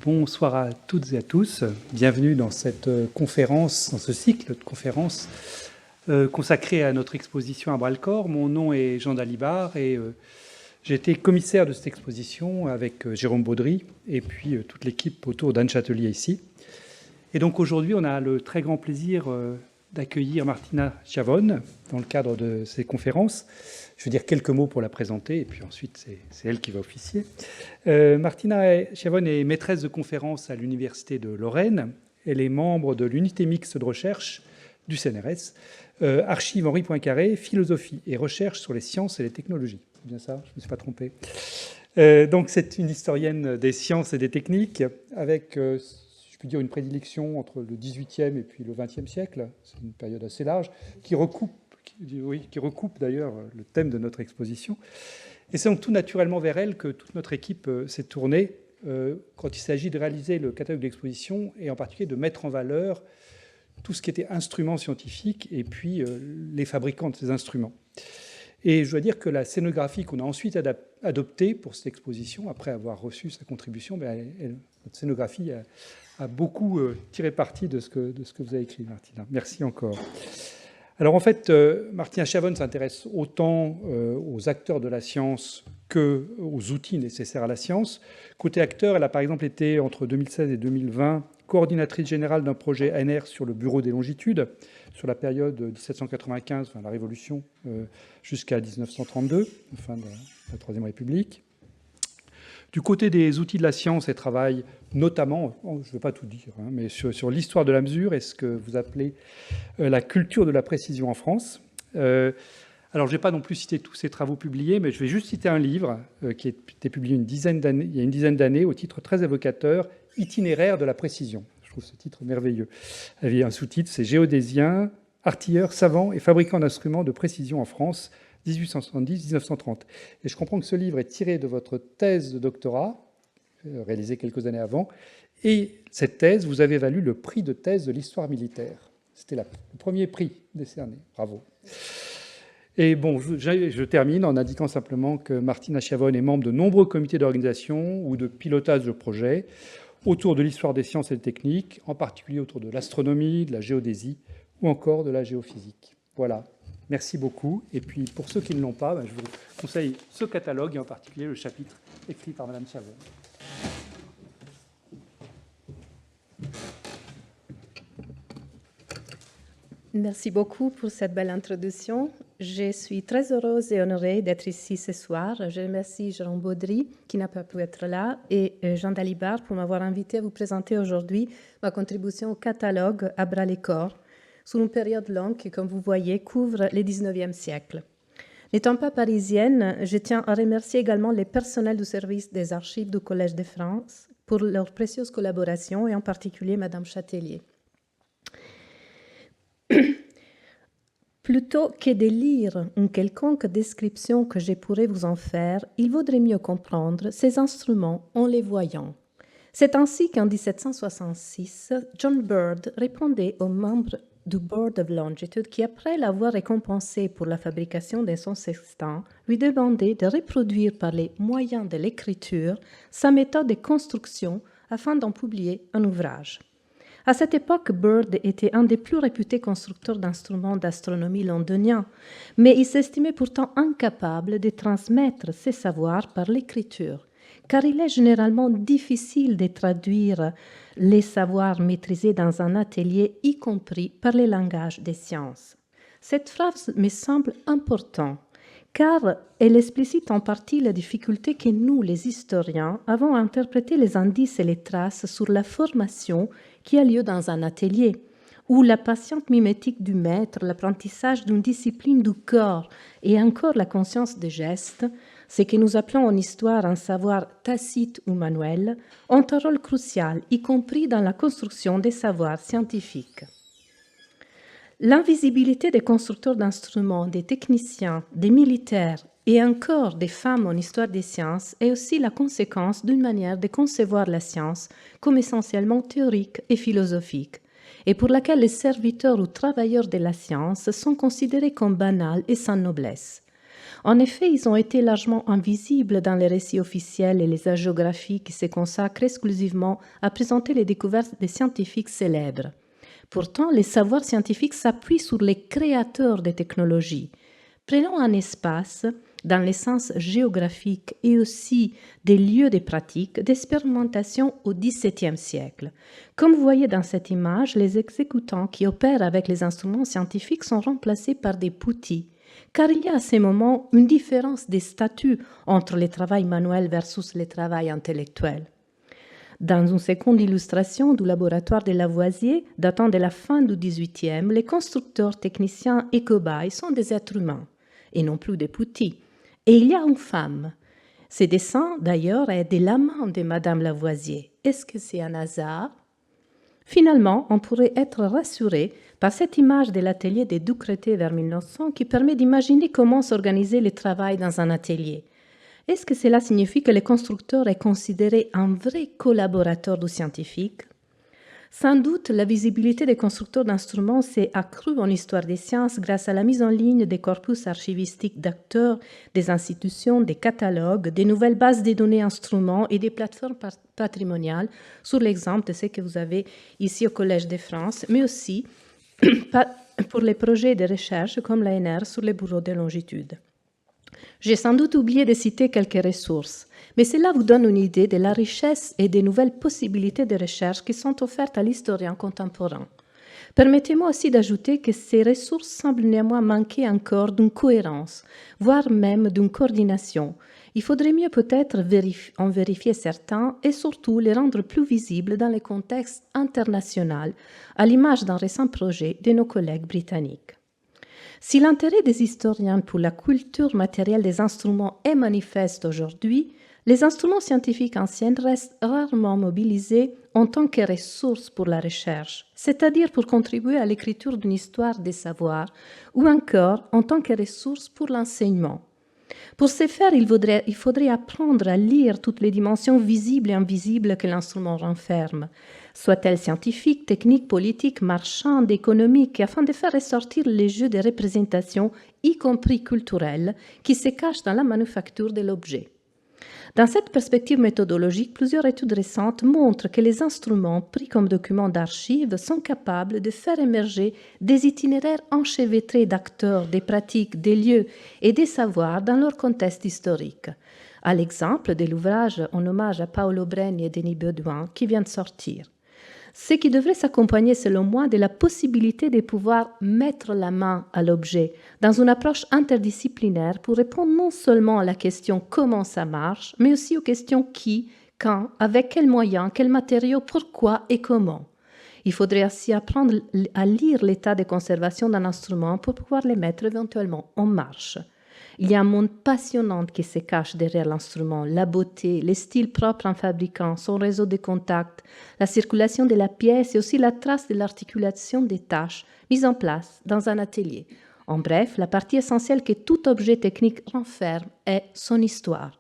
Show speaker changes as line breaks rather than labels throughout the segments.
Bonsoir à toutes et à tous. Bienvenue dans cette conférence, dans ce cycle de conférences consacré à notre exposition à Bras-le-Corps. Mon nom est Jean Dalibard et j'ai été commissaire de cette exposition avec Jérôme Baudry et puis toute l'équipe autour d'Anne Châtelier ici. Et donc aujourd'hui, on a le très grand plaisir d'accueillir Martina Schiavone dans le cadre de ces conférences. Je vais dire quelques mots pour la présenter et puis ensuite c'est elle qui va officier. Martina Schiavone est maîtresse de conférences à l'Université de Lorraine. Elle est membre de l'unité mixte de recherche du CNRS, archive Henri Poincaré, philosophie et recherche sur les sciences et les technologies. C'est bien ça, je ne me suis pas trompé. Donc c'est une historienne des sciences et des techniques avec, je puis dire, une prédilection entre le XVIIIe et puis le XXe siècle. C'est une période assez large qui recoupe d'ailleurs le thème de notre exposition. Et c'est donc tout naturellement vers elle que toute notre équipe s'est tournée quand il s'agit de réaliser le catalogue d'exposition et en particulier de mettre en valeur tout ce qui était instruments scientifiques et puis les fabricants de ces instruments. Et je dois dire que la scénographie qu'on a ensuite adoptée pour cette exposition, après avoir reçu sa contribution, notre scénographie a beaucoup tiré parti de ce que vous avez écrit, Martina. Merci encore. Alors en fait, Martina Schiavone s'intéresse autant aux acteurs de la science qu'aux outils nécessaires à la science. Côté acteur, elle a par exemple été, entre 2016 et 2020, coordinatrice générale d'un projet ANR sur le Bureau des longitudes, sur la période 1795, enfin, la Révolution, jusqu'à 1932, fin de la Troisième République. Du côté des outils de la science, elle travaille notamment, je ne vais pas tout dire, mais sur l'histoire de la mesure et ce que vous appelez la culture de la précision en France. Alors, je ne vais pas non plus citer tous ces travaux publiés, mais je vais juste citer un livre qui a été publié il y a une dizaine d'années, au titre très évocateur, « Itinéraire de la précision ». Je trouve ce titre merveilleux. Il y a un sous-titre, c'est « Géodésien, artilleurs, savants et fabricants d'instruments de précision en France, 1870-1930 ». Et je comprends que ce livre est tiré de votre thèse de doctorat, réalisée quelques années avant, et cette thèse vous avait valu le prix de thèse de l'histoire militaire. C'était le premier prix décerné. Bravo. Et bon, je termine en indiquant simplement que Martina Schiavone est membre de nombreux comités d'organisation ou de pilotage de projets autour de l'histoire des sciences et des techniques, en particulier autour de l'astronomie, de la géodésie ou encore de la géophysique. Voilà. Merci beaucoup. Et puis, pour ceux qui ne l'ont pas, je vous conseille ce catalogue, et en particulier le chapitre écrit par Madame Schiavone.
Merci beaucoup pour cette belle introduction. Je suis très heureuse et honorée d'être ici ce soir. Je remercie Jérôme Baudry, qui n'a pas pu être là, et Jean Dalibard pour m'avoir invité à vous présenter aujourd'hui ma contribution au catalogue à Bras-le-Corps, sur une période longue qui, comme vous voyez, couvre le XIXe siècle. N'étant pas parisienne, je tiens à remercier également les personnels du service des archives du Collège de France pour leur précieuse collaboration, et en particulier Madame Châtelier. Plutôt que de lire une quelconque description que je pourrais vous en faire, il vaudrait mieux comprendre ces instruments en les voyant. C'est ainsi qu'en 1766, John Bird répondait aux membres du Board of Longitude qui, après l'avoir récompensé pour la fabrication de son sextant, lui demandait de reproduire par les moyens de l'écriture sa méthode de construction afin d'en publier un ouvrage. À cette époque, Bird était un des plus réputés constructeurs d'instruments d'astronomie londoniens, mais il s'estimait pourtant incapable de transmettre ses savoirs par l'écriture, car il est généralement difficile de traduire les savoirs maîtrisés dans un atelier, y compris par les langages des sciences. Cette phrase me semble importante, car elle explicite en partie la difficulté que nous, les historiens, avons à interpréter les indices et les traces sur la formation qui a lieu dans un atelier, où la patiente mimétique du maître, l'apprentissage d'une discipline du corps et encore la conscience des gestes, ce que nous appelons en histoire un savoir tacite ou manuel, ont un rôle crucial, y compris dans la construction des savoirs scientifiques. L'invisibilité des constructeurs d'instruments, des techniciens, des militaires et encore des femmes en histoire des sciences est aussi la conséquence d'une manière de concevoir la science comme essentiellement théorique et philosophique, et pour laquelle les serviteurs ou travailleurs de la science sont considérés comme banals et sans noblesse. En effet, ils ont été largement invisibles dans les récits officiels et les hagiographies qui se consacrent exclusivement à présenter les découvertes des scientifiques célèbres. Pourtant, les savoirs scientifiques s'appuient sur les créateurs des technologies. Prenons un espace dans les sens géographiques et aussi des lieux de pratique d'expérimentation au XVIIe siècle. Comme vous voyez dans cette image, les exécutants qui opèrent avec les instruments scientifiques sont remplacés par des poutis, car il y a à ces moments une différence des statuts entre le travail manuel versus le travail intellectuel. Dans une seconde illustration du laboratoire de Lavoisier, datant de la fin du XVIIIe, les constructeurs, techniciens et cobayes sont des êtres humains, et non plus des poutis. Et il y a une femme. Ce dessin, d'ailleurs, est de l'amant de Madame Lavoisier. Est-ce que c'est un hasard? Finalement, on pourrait être rassuré par cette image de l'atelier des Ducretet vers 1900 qui permet d'imaginer comment s'organiser le travail dans un atelier. Est-ce que cela signifie que le constructeur est considéré un vrai collaborateur du scientifique? Sans doute, la visibilité des constructeurs d'instruments s'est accrue en histoire des sciences grâce à la mise en ligne des corpus archivistiques d'acteurs, des institutions, des catalogues, des nouvelles bases de données instruments et des plateformes patrimoniales, sur l'exemple de ce que vous avez ici au Collège de France, mais aussi pour les projets de recherche comme l'ANR sur les bureaux de longitude. J'ai sans doute oublié de citer quelques ressources, mais cela vous donne une idée de la richesse et des nouvelles possibilités de recherche qui sont offertes à l'historien contemporain. Permettez-moi aussi d'ajouter que ces ressources semblent néanmoins manquer encore d'une cohérence, voire même d'une coordination. Il faudrait mieux peut-être en vérifier certains et surtout les rendre plus visibles dans les contextes internationaux, à l'image d'un récent projet de nos collègues britanniques. Si l'intérêt des historiens pour la culture matérielle des instruments est manifeste aujourd'hui, les instruments scientifiques anciens restent rarement mobilisés en tant que ressources pour la recherche, c'est-à-dire pour contribuer à l'écriture d'une histoire des savoirs, ou encore en tant que ressources pour l'enseignement. Pour ce faire, il faudrait apprendre à lire toutes les dimensions visibles et invisibles que l'instrument renferme, soit-elles scientifiques, techniques, politiques, marchandes, économiques, afin de faire ressortir les jeux de représentation, y compris culturels, qui se cachent dans la manufacture de l'objet. Dans cette perspective méthodologique, plusieurs études récentes montrent que les instruments pris comme documents d'archives sont capables de faire émerger des itinéraires enchevêtrés d'acteurs, des pratiques, des lieux et des savoirs dans leur contexte historique. À l'exemple de l'ouvrage en hommage à Paolo Bregni et Denis Baudouin qui vient de sortir. Ce qui devrait s'accompagner, selon moi, de la possibilité de pouvoir mettre la main à l'objet dans une approche interdisciplinaire pour répondre non seulement à la question comment ça marche, mais aussi aux questions qui, quand, avec quels moyens, quels matériaux, pourquoi et comment. Il faudrait aussi apprendre à lire l'état de conservation d'un instrument pour pouvoir les mettre éventuellement en marche. Il y a un monde passionnant qui se cache derrière l'instrument, la beauté, les styles propres en fabricant, son réseau de contacts, la circulation de la pièce et aussi la trace de l'articulation des tâches mises en place dans un atelier. En bref, la partie essentielle que tout objet technique renferme est son histoire.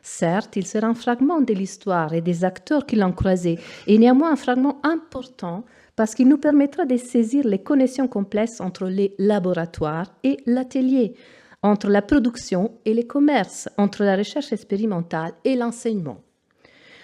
Certes, il sera un fragment de l'histoire et des acteurs qui l'ont croisé, et néanmoins un fragment important parce qu'il nous permettra de saisir les connexions complexes entre les laboratoires et l'atelier, entre la production et les commerces, entre la recherche expérimentale et l'enseignement.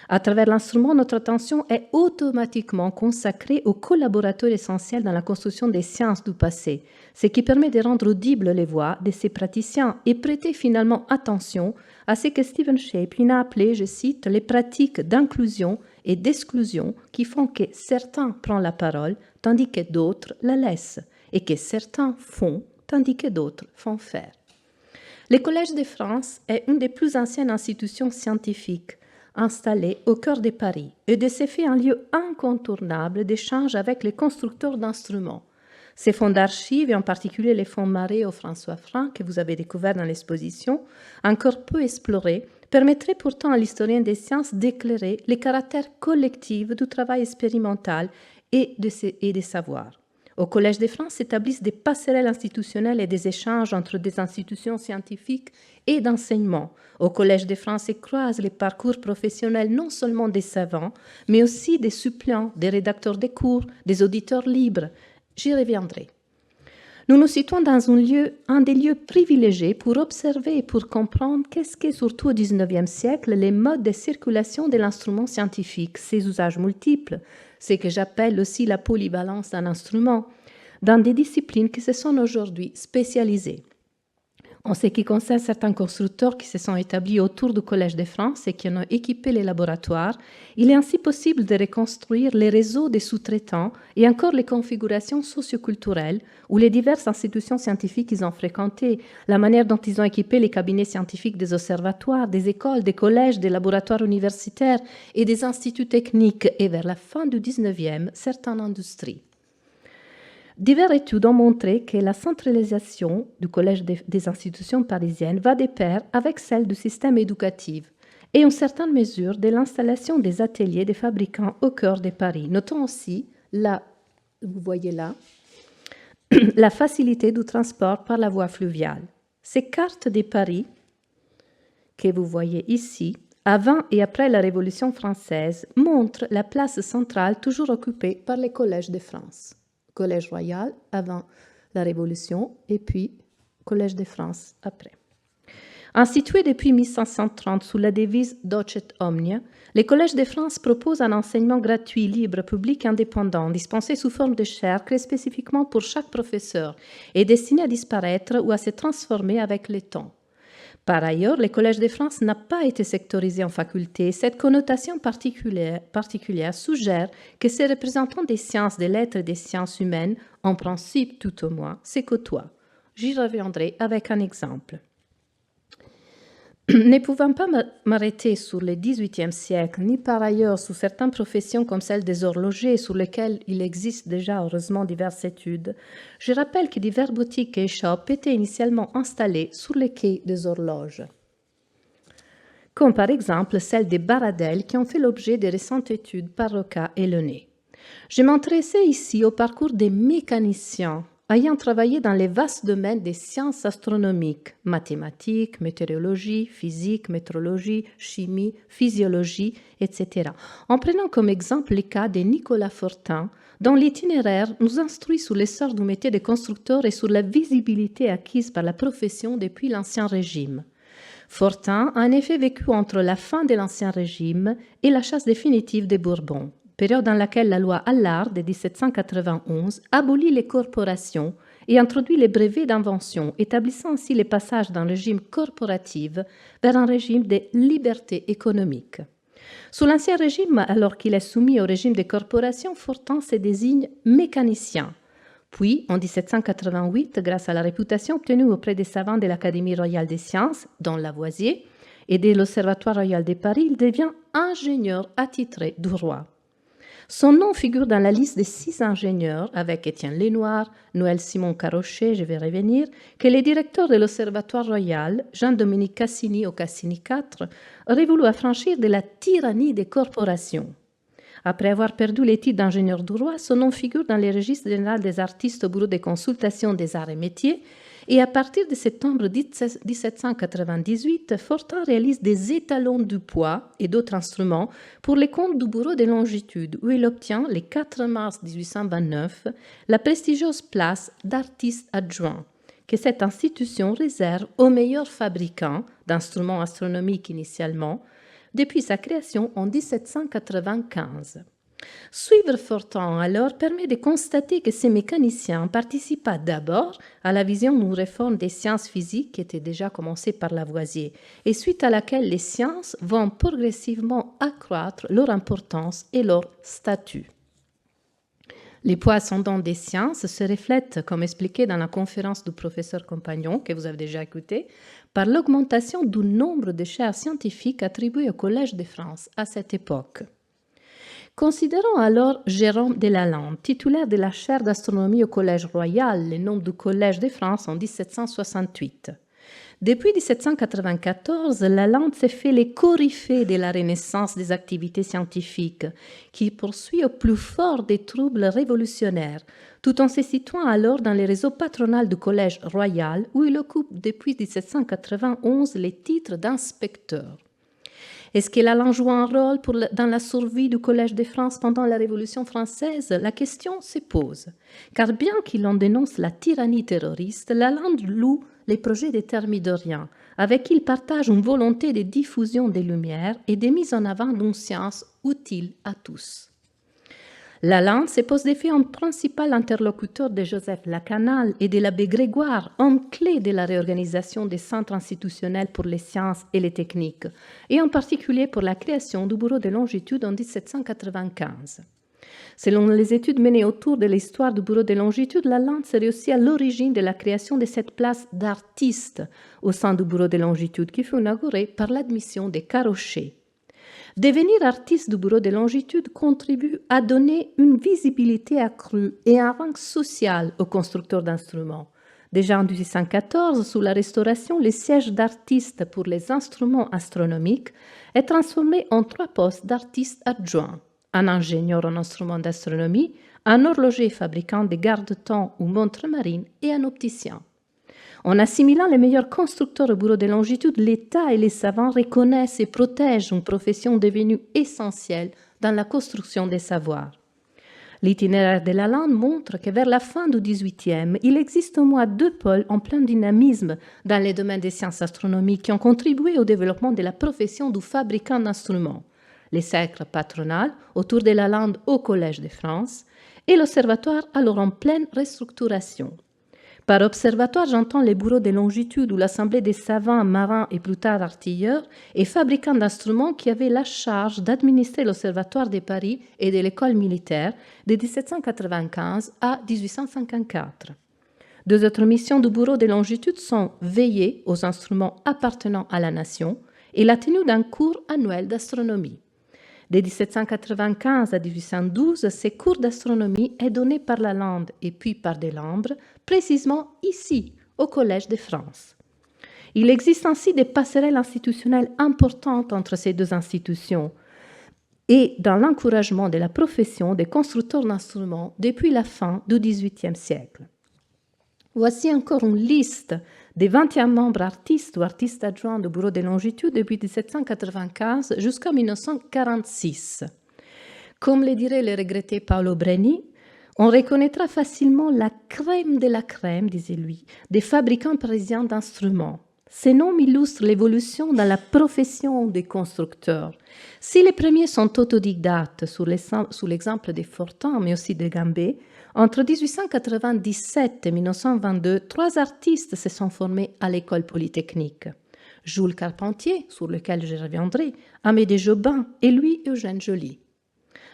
À travers l'instrument, notre attention est automatiquement consacrée aux collaborateurs essentiels dans la construction des sciences du passé, ce qui permet de rendre audibles les voix de ces praticiens et prêter finalement attention à ce que Stephen Shapin a appelé, je cite, les pratiques d'inclusion et d'exclusion qui font que certains prennent la parole tandis que d'autres la laissent et que certains font tandis que d'autres font faire. Le Collège de France est une des plus anciennes institutions scientifiques installées au cœur de Paris et de ce fait un lieu incontournable d'échange avec les constructeurs d'instruments. Ces fonds d'archives, et en particulier les fonds Marais au François Franck, que vous avez découvert dans l'exposition, encore peu explorés, permettraient pourtant à l'historien des sciences d'éclairer les caractères collectifs du travail expérimental et des savoirs. Au Collège de France s'établissent des passerelles institutionnelles et des échanges entre des institutions scientifiques et d'enseignement. Au Collège de France se croisent les parcours professionnels non seulement des savants, mais aussi des suppléants, des rédacteurs de cours, des auditeurs libres. J'y reviendrai. Nous nous situons dans un des lieux privilégiés pour observer et pour comprendre qu'est-ce qu'est surtout au XIXe siècle les modes de circulation de l'instrument scientifique, ses usages multiples, ce que j'appelle aussi la polyvalence d'un instrument, dans des disciplines qui se sont aujourd'hui spécialisées. En ce qui concerne certains constructeurs qui se sont établis autour du Collège de France et qui en ont équipé les laboratoires, il est ainsi possible de reconstruire les réseaux des sous-traitants et encore les configurations socioculturelles ou les diverses institutions scientifiques qu'ils ont fréquentées, la manière dont ils ont équipé les cabinets scientifiques des observatoires, des écoles, des collèges, des laboratoires universitaires et des instituts techniques et vers la fin du XIXe, certaines industries. Diverses études ont montré que la centralisation du collège des institutions parisiennes va de pair avec celle du système éducatif et en certaine mesure de l'installation des ateliers des fabricants au cœur de Paris. Notons aussi, là, vous voyez là, la facilité du transport par la voie fluviale. Ces cartes de Paris que vous voyez ici, avant et après la Révolution française, montrent la place centrale toujours occupée par les collèges de France. Collège royal avant la Révolution et puis Collège de France après. Institué depuis 1530 sous la devise Docet Omnia, les collèges de France proposent un enseignement gratuit, libre, public, indépendant, dispensé sous forme de chaires créées spécifiquement pour chaque professeur et destiné à disparaître ou à se transformer avec le temps. Par ailleurs, le Collège de France n'a pas été sectorisé en facultés. Cette connotation particulière suggère que ces représentants des sciences, des lettres et des sciences humaines, en principe tout au moins, se côtoient. J'y reviendrai avec un exemple. Ne pouvant pas m'arrêter sur le XVIIIe siècle, ni par ailleurs sur certaines professions comme celle des horlogers, sur lesquelles il existe déjà heureusement diverses études, je rappelle que diverses boutiques et shops étaient initialement installés sur les quais des horloges, comme par exemple celle des Baradel qui ont fait l'objet de récentes études par Roca et Lenné. Je m'intéressais ici au parcours des mécaniciens ayant travaillé dans les vastes domaines des sciences astronomiques, mathématiques, météorologie, physique, métrologie, chimie, physiologie, etc., en prenant comme exemple le cas de Nicolas Fortin, dont l'itinéraire nous instruit sur l'essor du métier de constructeur et sur la visibilité acquise par la profession depuis l'Ancien Régime. Fortin a en effet vécu entre la fin de l'Ancien Régime et la chasse définitive des Bourbons, période dans laquelle la loi Allard de 1791 abolit les corporations et introduit les brevets d'invention, établissant ainsi le passage d'un régime corporatif vers un régime de liberté économique. Sous l'Ancien Régime, alors qu'il est soumis au régime des corporations, Fortin se désigne mécanicien. Puis, en 1788, grâce à la réputation obtenue auprès des savants de l'Académie royale des sciences, dont Lavoisier, et de l'Observatoire royal de Paris, il devient ingénieur attitré du roi. Son nom figure dans la liste des 6 ingénieurs, avec Étienne Lenoir, Noël-Simon Carochet, je vais revenir, que les directeurs de l'Observatoire royal, Jean-Dominique Cassini au Cassini IV, auraient voulu affranchir de la tyrannie des corporations. Après avoir perdu les titres d'ingénieur du roi, son nom figure dans les registres généraux des artistes au bureau de consultation des arts et métiers, et à partir de septembre 1798, Fortin réalise des étalons du poids et d'autres instruments pour les comptes du bureau des longitudes, où il obtient, le 4 mars 1829, la prestigieuse place d'artiste adjoint, que cette institution réserve aux meilleurs fabricants d'instruments astronomiques initialement, depuis sa création en 1795. Suivre Fortin alors permet de constater que ces mécaniciens participa d'abord à la vision d'une réforme des sciences physiques qui était déjà commencée par Lavoisier et suite à laquelle les sciences vont progressivement accroître leur importance et leur statut. Les poids ascendants des sciences se reflètent, comme expliqué dans la conférence du professeur Compagnon, que vous avez déjà écouté, par l'augmentation du nombre de chaires scientifiques attribuées au Collège de France à cette époque. Considérons alors Jérôme de Lalande, titulaire de la chaire d'astronomie au Collège royal, le nom du Collège de France en 1768. Depuis 1794, Lalande s'est fait les coryphées de la renaissance des activités scientifiques, qui poursuit au plus fort des troubles révolutionnaires, tout en se situant alors dans les réseaux patronal du Collège royal, où il occupe depuis 1791 les titres d'inspecteur. Est-ce que la langue joue un rôle dans la survie du Collège de France pendant la Révolution française? La question se pose. Car bien qu'il en dénonce la tyrannie terroriste, Lalande loue les projets des Thermidoriens, avec qui il partage une volonté de diffusion des Lumières et de mise en avant d'une science utile à tous. Lalande se pose des faits en principal interlocuteur de Joseph Lacanal et de l'abbé Grégoire, homme clé de la réorganisation des centres institutionnels pour les sciences et les techniques, et en particulier pour la création du Bureau de longitude en 1795. Selon les études menées autour de l'histoire du Bureau de longitude, Lalande serait aussi à l'origine de la création de cette place d'artiste au sein du Bureau de longitude qui fut inaugurée par l'admission des Carochet. Devenir artiste du Bureau de longitude contribue à donner une visibilité accrue et un rang social aux constructeurs d'instruments. Déjà en 1814, sous la Restauration, le siège d'artiste pour les instruments astronomiques est transformé en 3 postes d'artistes adjoints: un ingénieur en instruments d'astronomie, un horloger fabricant des garde-temps ou montres marines et un opticien. En assimilant les meilleurs constructeurs au Bureau de longitude, l'État et les savants reconnaissent et protègent une profession devenue essentielle dans la construction des savoirs. L'itinéraire de Lalande montre que vers la fin du XVIIIe, il existe au moins 2 pôles en plein dynamisme dans les domaines des sciences astronomiques qui ont contribué au développement de la profession du fabricant d'instruments: les cercles patronales autour de Lalande au Collège de France et l'observatoire alors en pleine restructuration. Par observatoire, j'entends les bureaux de longitude ou l'assemblée des savants, marins et plus tard artilleurs et fabricants d'instruments qui avaient la charge d'administrer l'Observatoire de Paris et de l'École militaire de 1795 à 1854. 2 autres missions du bureau de longitude sont veiller aux instruments appartenant à la nation et la tenue d'un cours annuel d'astronomie. De 1795 à 1812, ces cours d'astronomie est donné par Lalande et puis par Delambre, précisément ici, au Collège de France. Il existe ainsi des passerelles institutionnelles importantes entre ces 2 institutions et dans l'encouragement de la profession des constructeurs d'instruments depuis la fin du XVIIIe siècle. Voici encore une liste des 21 membres artistes ou artistes adjoints du Bureau de longitude depuis 1795 jusqu'à 1946. Comme le dirait le regretté Paolo Breni, on reconnaîtra facilement la crème de la crème, disait-lui, des fabricants parisiens d'instruments. Ces noms illustrent l'évolution dans la profession des constructeurs. Si les premiers sont autodidactes, sous l'exemple des Fortin, mais aussi de Gambé, entre 1897 et 1922, 3 artistes se sont formés à l'école polytechnique. Jules Carpentier, sur lequel je reviendrai, Amédée Jobin et Louis Eugène Joly.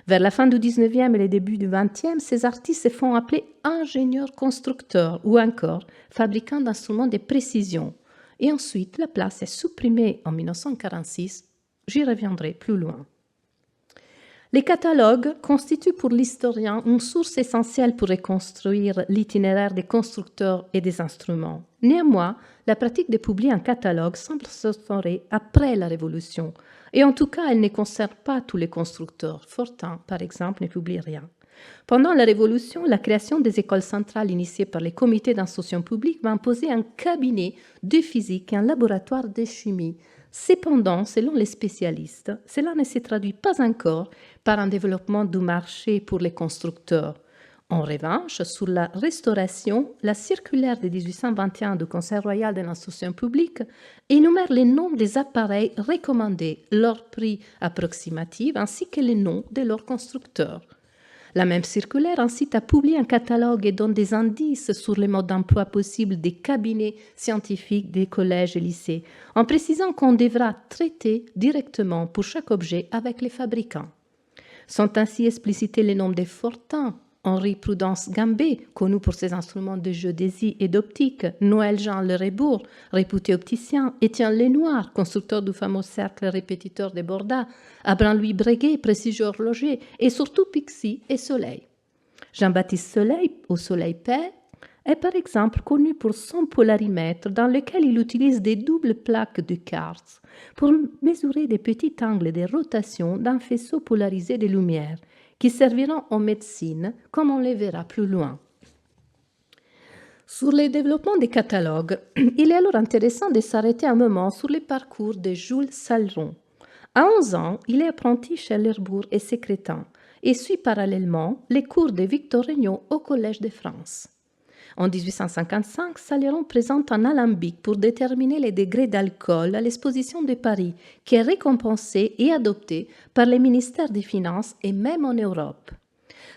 Vers la fin du 19e et le début du 20e, ces artistes se font appeler ingénieurs constructeurs ou encore fabricants d'instruments de précision. Et ensuite, la place est supprimée en 1946. J'y reviendrai plus loin. Les catalogues constituent pour l'historien une source essentielle pour reconstruire l'itinéraire des constructeurs et des instruments. Néanmoins, la pratique de publier un catalogue semble s'instaurer après la Révolution, et en tout cas, elle ne concerne pas tous les constructeurs. Fortin, par exemple, ne publie rien. Pendant la Révolution, la création des écoles centrales initiée par les comités d'instruction publique va imposer un cabinet de physique et un laboratoire de chimie. Cependant, selon les spécialistes, cela ne se traduit pas encore par un développement du marché pour les constructeurs. En revanche, sous la Restauration, la circulaire de 1821 du Conseil royal de l'instruction publique énumère les noms des appareils recommandés, leur prix approximatif ainsi que les noms de leurs constructeurs. La même circulaire incite à publier un catalogue et donne des indices sur les modes d'emploi possibles des cabinets scientifiques des collèges et lycées, en précisant qu'on devra traiter directement pour chaque objet avec les fabricants. Sont ainsi explicités les noms des Fortin, Henri Prudence Gambé, connu pour ses instruments de géodésie et d'optique, Noël-Jean Le Rébourg, réputé opticien, Étienne Lenoir, constructeur du fameux cercle répétiteur de Borda, Abraham-Louis Breguet, précieux horloger, et surtout Pixie et Soleil. Jean-Baptiste Soleil, au Soleil Père, est par exemple connu pour son polarimètre dans lequel il utilise des doubles plaques de quartz pour mesurer des petits angles de rotation d'un faisceau polarisé de lumière, qui serviront en médecine, comme on les verra plus loin. Sur le développement des catalogues, il est alors intéressant de s'arrêter un moment sur le parcours de Jules Salleron, À 11 ans, il est apprenti chez Lerbourg et Secrétin et suit parallèlement les cours de Victor Regnault au Collège de France. En 1855, Saléron présente un alambic pour déterminer les degrés d'alcool à l'exposition de Paris, qui est récompensé et adopté par les ministères des Finances et même en Europe.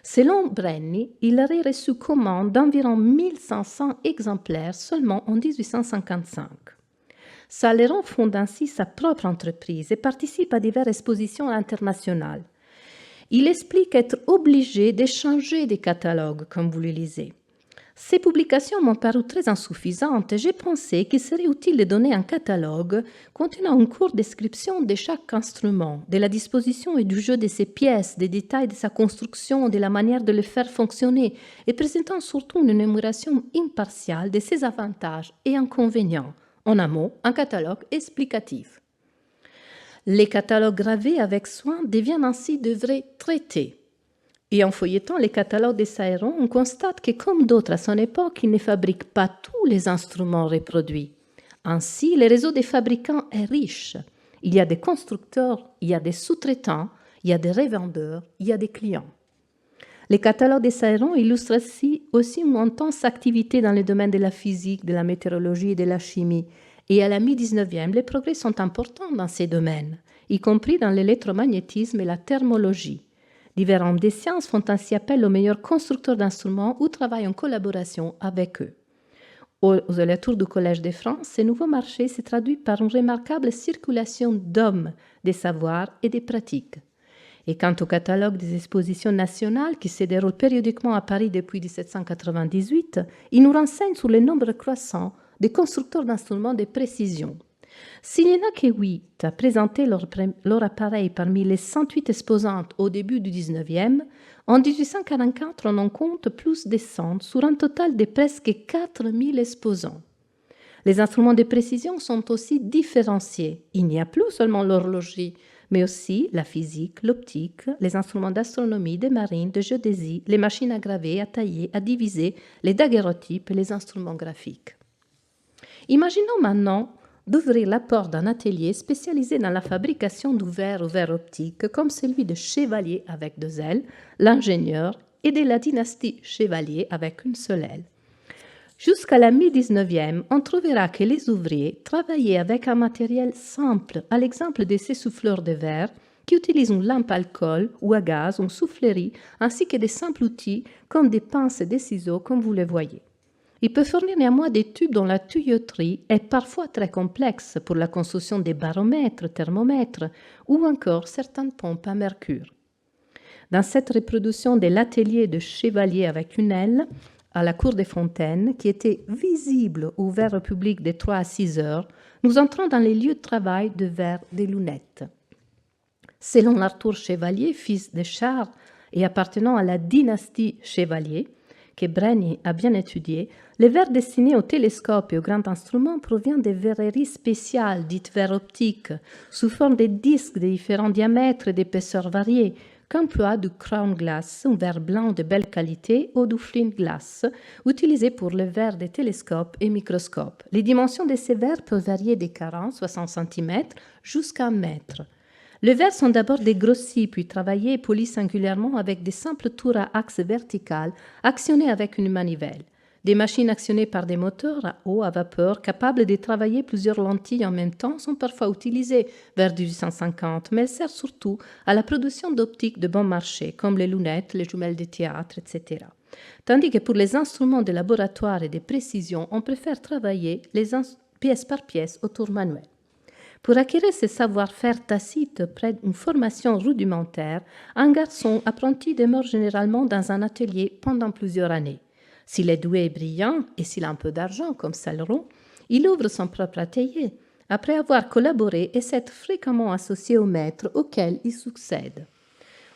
Selon Brenny, il aurait reçu commande d'environ 1500 exemplaires seulement en 1855. Saléron fonde ainsi sa propre entreprise et participe à diverses expositions internationales. Il explique être obligé d'échanger des catalogues, comme vous le lisez. Ces publications m'ont paru très insuffisantes et j'ai pensé qu'il serait utile de donner un catalogue contenant une courte description de chaque instrument, de la disposition et du jeu de ses pièces, des détails de sa construction, de la manière de le faire fonctionner et présentant surtout une énumération impartiale de ses avantages et inconvénients. En un mot, un catalogue explicatif. Les catalogues gravés avec soin deviennent ainsi de vrais traités. Et en feuilletant les catalogues de Saléron, on constate que, comme d'autres à son époque, il ne fabrique pas tous les instruments reproduits. Ainsi, le réseau des fabricants est riche. Il y a des constructeurs, il y a des sous-traitants, il y a des revendeurs, il y a des clients. Les catalogues de Saléron illustrent aussi une intense activité dans le domaine de la physique, de la météorologie et de la chimie. Et à la mi-19e, les progrès sont importants dans ces domaines, y compris dans l'électromagnétisme et la thermologie. Divers hommes des sciences font ainsi appel aux meilleurs constructeurs d'instruments ou travaillent en collaboration avec eux. Aux alentours du Collège de France, ce nouveau marché se traduit par une remarquable circulation d'hommes, des savoirs et des pratiques. Et quant au catalogue des expositions nationales qui se déroulent périodiquement à Paris depuis 1798, il nous renseigne sur le nombre croissant des constructeurs d'instruments de précision. S'il n'y en a que 8 à présenter leur appareil parmi les 108 exposantes au début du 19e, en 1844, on en compte plus de 100 sur un total de presque 4000 exposants. Les instruments de précision sont aussi différenciés. Il n'y a plus seulement l'horlogerie, mais aussi la physique, l'optique, les instruments d'astronomie, de marine, de géodésie, les machines à graver, à tailler, à diviser, les daguerreotypes et les instruments graphiques. Imaginons maintenant d'ouvrir la porte d'un atelier spécialisé dans la fabrication du verre ou verre optique, comme celui de Chevalier avec 2 L, l'ingénieur, et de la dynastie Chevalier avec une seule L. Jusqu'à la mi-19e, on trouvera que les ouvriers travaillaient avec un matériel simple, à l'exemple de ces souffleurs de verre, qui utilisent une lampe à alcool ou à gaz, une soufflerie, ainsi que des simples outils comme des pinces et des ciseaux, comme vous le voyez. Il peut fournir néanmoins des tubes dont la tuyauterie est parfois très complexe pour la construction des baromètres, thermomètres ou encore certaines pompes à mercure. Dans cette reproduction de l'atelier de Chevalier avec une aile, à la cour des Fontaines, qui était visible ouvert au public de 3 à 6 heures, nous entrons dans les lieux de travail de verre des lunettes. Selon Arthur Chevalier, fils de Charles et appartenant à la dynastie Chevalier, que Brenny a bien étudié, les verres destinés au télescope et aux grands instruments proviennent des verreries spéciales, dites verres optiques, sous forme de disques de différents diamètres et d'épaisseurs variées, qu'emploie du crown glass, un verre blanc de belle qualité, ou du flint glass, utilisé pour les verres des télescopes et microscopes. Les dimensions de ces verres peuvent varier de 40-60 cm jusqu'à 1 mètre. Les verres sont d'abord dégrossis, puis travaillés et polis singulièrement avec des simples tours à axe vertical actionnés avec une manivelle. Des machines actionnées par des moteurs à eau à vapeur capables de travailler plusieurs lentilles en même temps sont parfois utilisées vers 1850, mais elles servent surtout à la production d'optiques de bon marché, comme les lunettes, les jumelles de théâtre, etc. Tandis que pour les instruments de laboratoire et de précision, on préfère travailler pièce par pièce au tour manuel. Pour acquérir ce savoir-faire tacite près d'une formation rudimentaire, un garçon apprenti demeure généralement dans un atelier pendant plusieurs années. S'il est doué et brillant, et s'il a un peu d'argent comme Saléron, il ouvre son propre atelier, après avoir collaboré et s'être fréquemment associé au maître auquel il succède.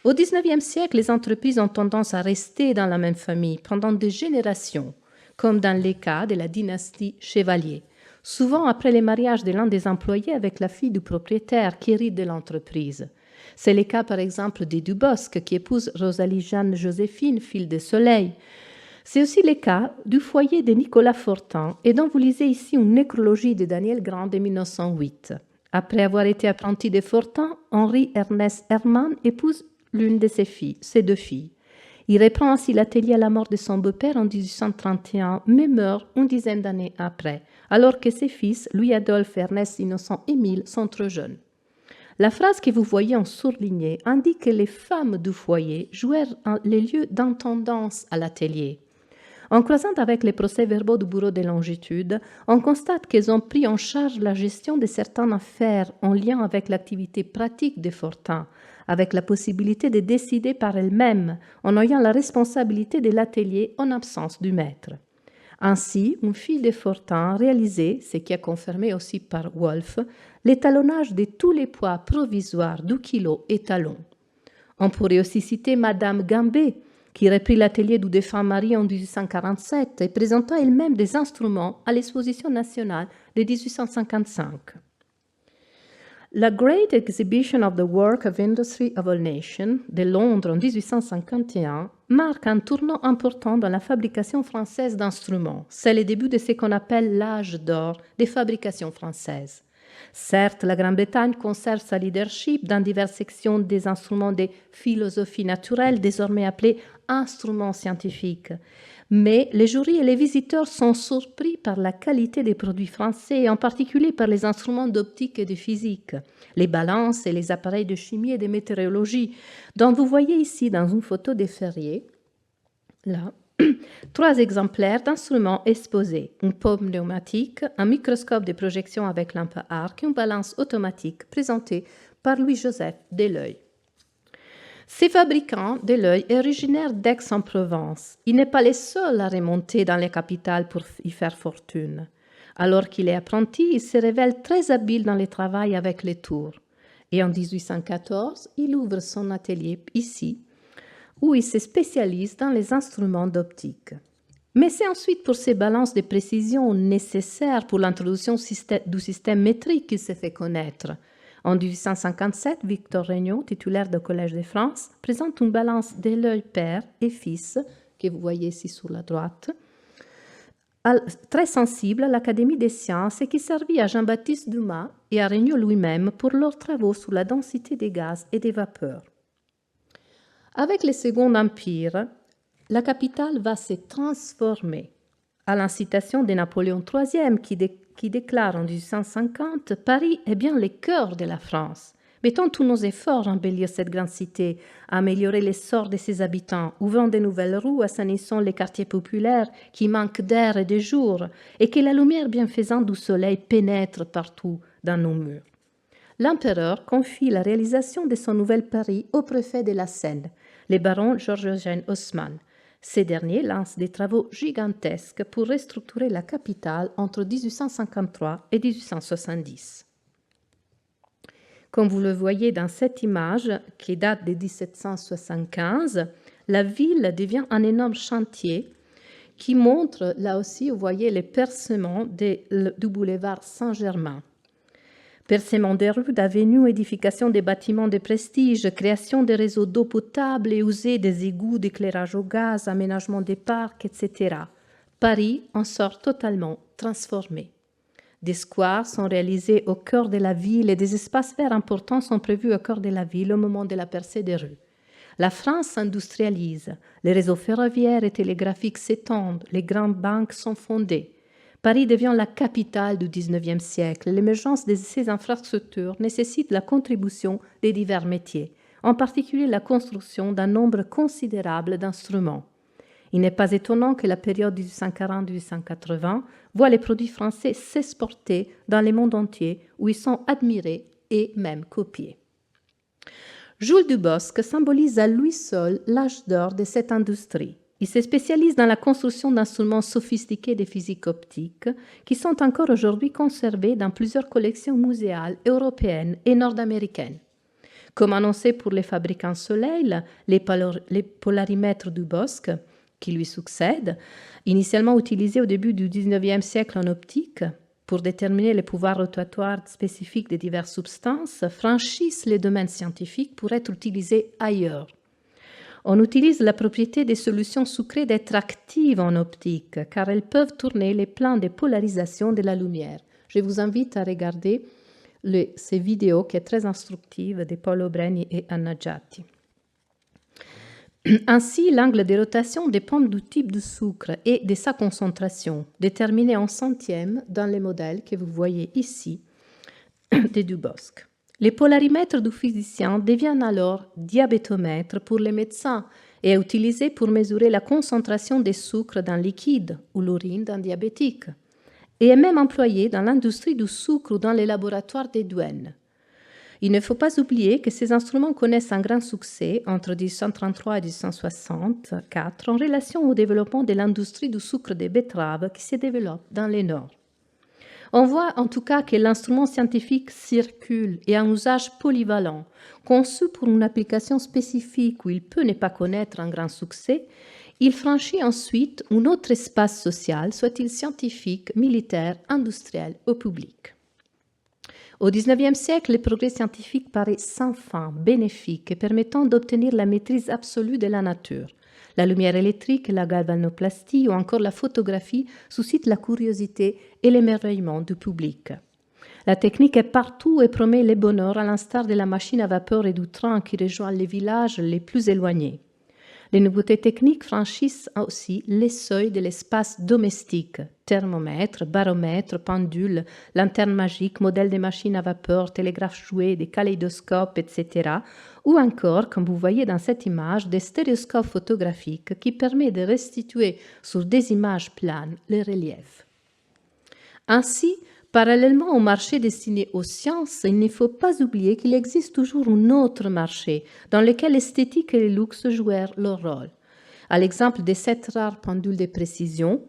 Au XIXe siècle, les entreprises ont tendance à rester dans la même famille pendant des générations, comme dans les cas de la dynastie Chevalier, souvent après le mariage de l'un des employés avec la fille du propriétaire qui hérite de l'entreprise. C'est le cas par exemple des Dubosc qui épouse Rosalie Jeanne Joséphine, fille de Soleil. C'est aussi le cas du foyer de Nicolas Fortin et dont vous lisez ici une nécrologie de Daniel Grand de 1908. Après avoir été apprenti de Fortin, Henri-Ernest Hermann épouse l'une de ses deux filles. Il reprend ainsi l'atelier à la mort de son beau-père en 1831, mais meurt une dizaine d'années après, alors que ses fils, Louis-Adolphe, Ernest, Innocent et Émile, sont trop jeunes. La phrase que vous voyez en surligné indique que les femmes du foyer jouèrent les lieux d'intendance à l'atelier. En croisant avec les procès-verbaux du Bureau des longitudes, on constate qu'elles ont pris en charge la gestion de certaines affaires en lien avec l'activité pratique des Fortin, avec la possibilité de décider par elles-mêmes en ayant la responsabilité de l'atelier en absence du maître. Ainsi, une fille de Fortin réalisait, ce qui est confirmé aussi par Wolff, l'étalonnage de tous les poids provisoires du kilo et talon. On pourrait aussi citer Madame Gambet, qui reprit l'atelier du défunt mari en 1847 et présenta elle-même des instruments à l'exposition nationale de 1855. La Great Exhibition of the Work of Industry of All Nations de Londres en 1851 marque un tournant important dans la fabrication française d'instruments. C'est le début de ce qu'on appelle l'âge d'or des fabrications françaises. Certes, la Grande-Bretagne conserve sa leadership dans diverses sections des instruments de philosophie naturelle, désormais appelés instruments scientifiques. Mais les jurys et les visiteurs sont surpris par la qualité des produits français, et en particulier par les instruments d'optique et de physique, les balances et les appareils de chimie et de météorologie, dont vous voyez ici dans une photo des Ferrier, là, 3 exemplaires d'instruments exposés, une pomme pneumatique, un microscope de projection avec lampe à arc et une balance automatique présentée par Louis-Joseph Deleuil. Ce fabricant, Deleuil, est originaire d'Aix-en-Provence. Il n'est pas le seul à remonter dans les capitales pour y faire fortune. Alors qu'il est apprenti, il se révèle très habile dans le travail avec les tours. Et en 1814, il ouvre son atelier ici, où il se spécialise dans les instruments d'optique. Mais c'est ensuite pour ses balances de précision nécessaires pour l'introduction du système métrique qu'il s'est fait connaître. En 1857, Victor Regnault, titulaire du Collège de France, présente une balance Deleuil père et fils, que vous voyez ici sur la droite, très sensible à l'Académie des sciences et qui servit à Jean-Baptiste Dumas et à Regnault lui-même pour leurs travaux sur la densité des gaz et des vapeurs. Avec le Second Empire, la capitale va se transformer. À l'incitation de Napoléon III, qui déclare en 1850 « Paris est bien le cœur de la France. Mettons tous nos efforts à embellir cette grande cité, à améliorer le sort de ses habitants, ouvrant de nouvelles rues, assainissant les quartiers populaires qui manquent d'air et de jour, et que la lumière bienfaisante du soleil pénètre partout dans nos murs. » L'empereur confie la réalisation de son nouvel Paris au préfet de la Seine, le baron Georges-Eugène Haussmann. Ces derniers lancent des travaux gigantesques pour restructurer la capitale entre 1853 et 1870. Comme vous le voyez dans cette image, qui date de 1775, la ville devient un énorme chantier qui montre, là aussi, vous voyez les percements du boulevard Saint-Germain. Percement des rues, d'avenues, édification des bâtiments de prestige, création des réseaux d'eau potable et usée des égouts d'éclairage au gaz, aménagement des parcs, etc. Paris en sort totalement transformé. Des squares sont réalisés au cœur de la ville et des espaces verts importants sont prévus au cœur de la ville au moment de la percée des rues. La France s'industrialise, les réseaux ferroviaires et télégraphiques s'étendent, les grandes banques sont fondées. Paris devient la capitale du XIXe siècle. L'émergence de ces infrastructures nécessite la contribution des divers métiers, en particulier la construction d'un nombre considérable d'instruments. Il n'est pas étonnant que la période 1840-1880 voit les produits français s'exporter dans le monde entier, où ils sont admirés et même copiés. Jules Dubosc symbolise à lui seul l'âge d'or de cette industrie. Il se spécialise dans la construction d'instruments sophistiqués de physique optique qui sont encore aujourd'hui conservés dans plusieurs collections muséales européennes et nord-américaines. Comme annoncé pour les fabricants Soleil, les polarimètres Dubosc, qui lui succèdent, initialement utilisés au début du XIXe siècle en optique pour déterminer les pouvoirs rotatoires spécifiques de diverses substances, franchissent les domaines scientifiques pour être utilisés ailleurs. On utilise la propriété des solutions sucrées d'être actives en optique, car elles peuvent tourner les plans de polarisation de la lumière. Je vous invite à regarder ces vidéos qui est très instructive de Paolo Breni et Anna Giatti. Ainsi, l'angle de rotation dépend du type de sucre et de sa concentration, déterminée en centièmes dans les modèles que vous voyez ici de Dubosc. Les polarimètres du physicien deviennent alors diabétomètres pour les médecins et est utilisé pour mesurer la concentration des sucres dans liquide ou l'urine d'un diabétique, et est même employé dans l'industrie du sucre ou dans les laboratoires des douanes. Il ne faut pas oublier que ces instruments connaissent un grand succès entre 1833 et 1864 en relation au développement de l'industrie du sucre des betteraves qui se développe dans le Nord. On voit en tout cas que l'instrument scientifique circule et a un usage polyvalent, conçu pour une application spécifique où il peut ne pas connaître un grand succès. Il franchit ensuite un autre espace social, soit-il scientifique, militaire, industriel ou public. Au XIXe siècle, le progrès scientifique paraît sans fin, bénéfique et permettant d'obtenir la maîtrise absolue de la nature. La lumière électrique, la galvanoplastie ou encore la photographie suscitent la curiosité et l'émerveillement du public. La technique est partout et promet le bonheur à l'instar de la machine à vapeur et du train qui rejoint les villages les plus éloignés. Les nouveautés techniques franchissent aussi les seuils de l'espace domestique. Thermomètres, baromètres, pendules, lanternes magiques, modèles de machines à vapeur, télégraphes jouets, des kaléidoscopes, etc. Ou encore, comme vous voyez dans cette image, des stéréoscopes photographiques qui permettent de restituer sur des images planes les reliefs. Ainsi, parallèlement au marché destiné aux sciences, il ne faut pas oublier qu'il existe toujours un autre marché dans lequel l'esthétique et le luxe jouèrent leur rôle. À l'exemple des 7 rares pendules de précision,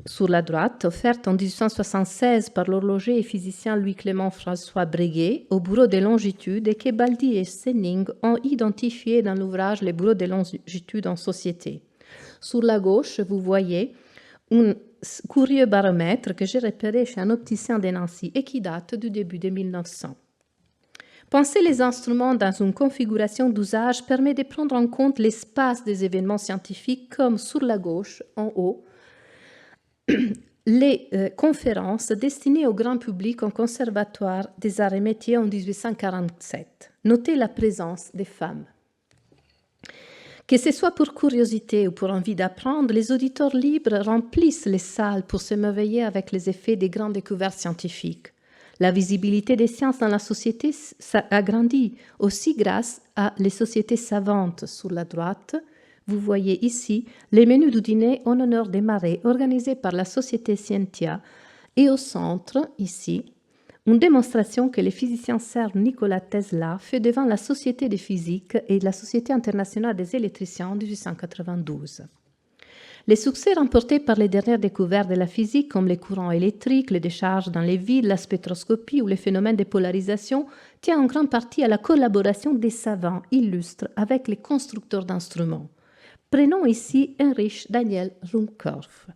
sur la droite, offertes en 1876 par l'horloger et physicien Louis-Clément François Breguet au bureau des longitudes et que Baldi et Senning ont identifié dans l'ouvrage Les bureaux des longitudes en société. Sur la gauche, vous voyez un curieux baromètre que j'ai repéré chez un opticien de Nancy et qui date du début de 1900. Penser les instruments dans une configuration d'usage permet de prendre en compte l'espace des événements scientifiques comme sur la gauche, en haut, les conférences destinées au grand public au Conservatoire des Arts et Métiers en 1847. Notez la présence des femmes. Que ce soit pour curiosité ou pour envie d'apprendre, les auditeurs libres remplissent les salles pour s'émerveiller avec les effets des grandes découvertes scientifiques. La visibilité des sciences dans la société s'agrandit aussi grâce à les sociétés savantes. Sur la droite, vous voyez ici les menus du dîner en honneur des marées organisés par la société Scientia et au centre, ici, une démonstration que le physicien serbe Nikola Tesla fait devant la Société de physique et la Société internationale des électriciens en 1892. Les succès remportés par les dernières découvertes de la physique, comme les courants électriques, les décharges dans les vides, la spectroscopie ou les phénomènes de polarisation, tiennent en grande partie à la collaboration des savants illustres avec les constructeurs d'instruments. Prenons ici Heinrich Daniel Ruhmkorff.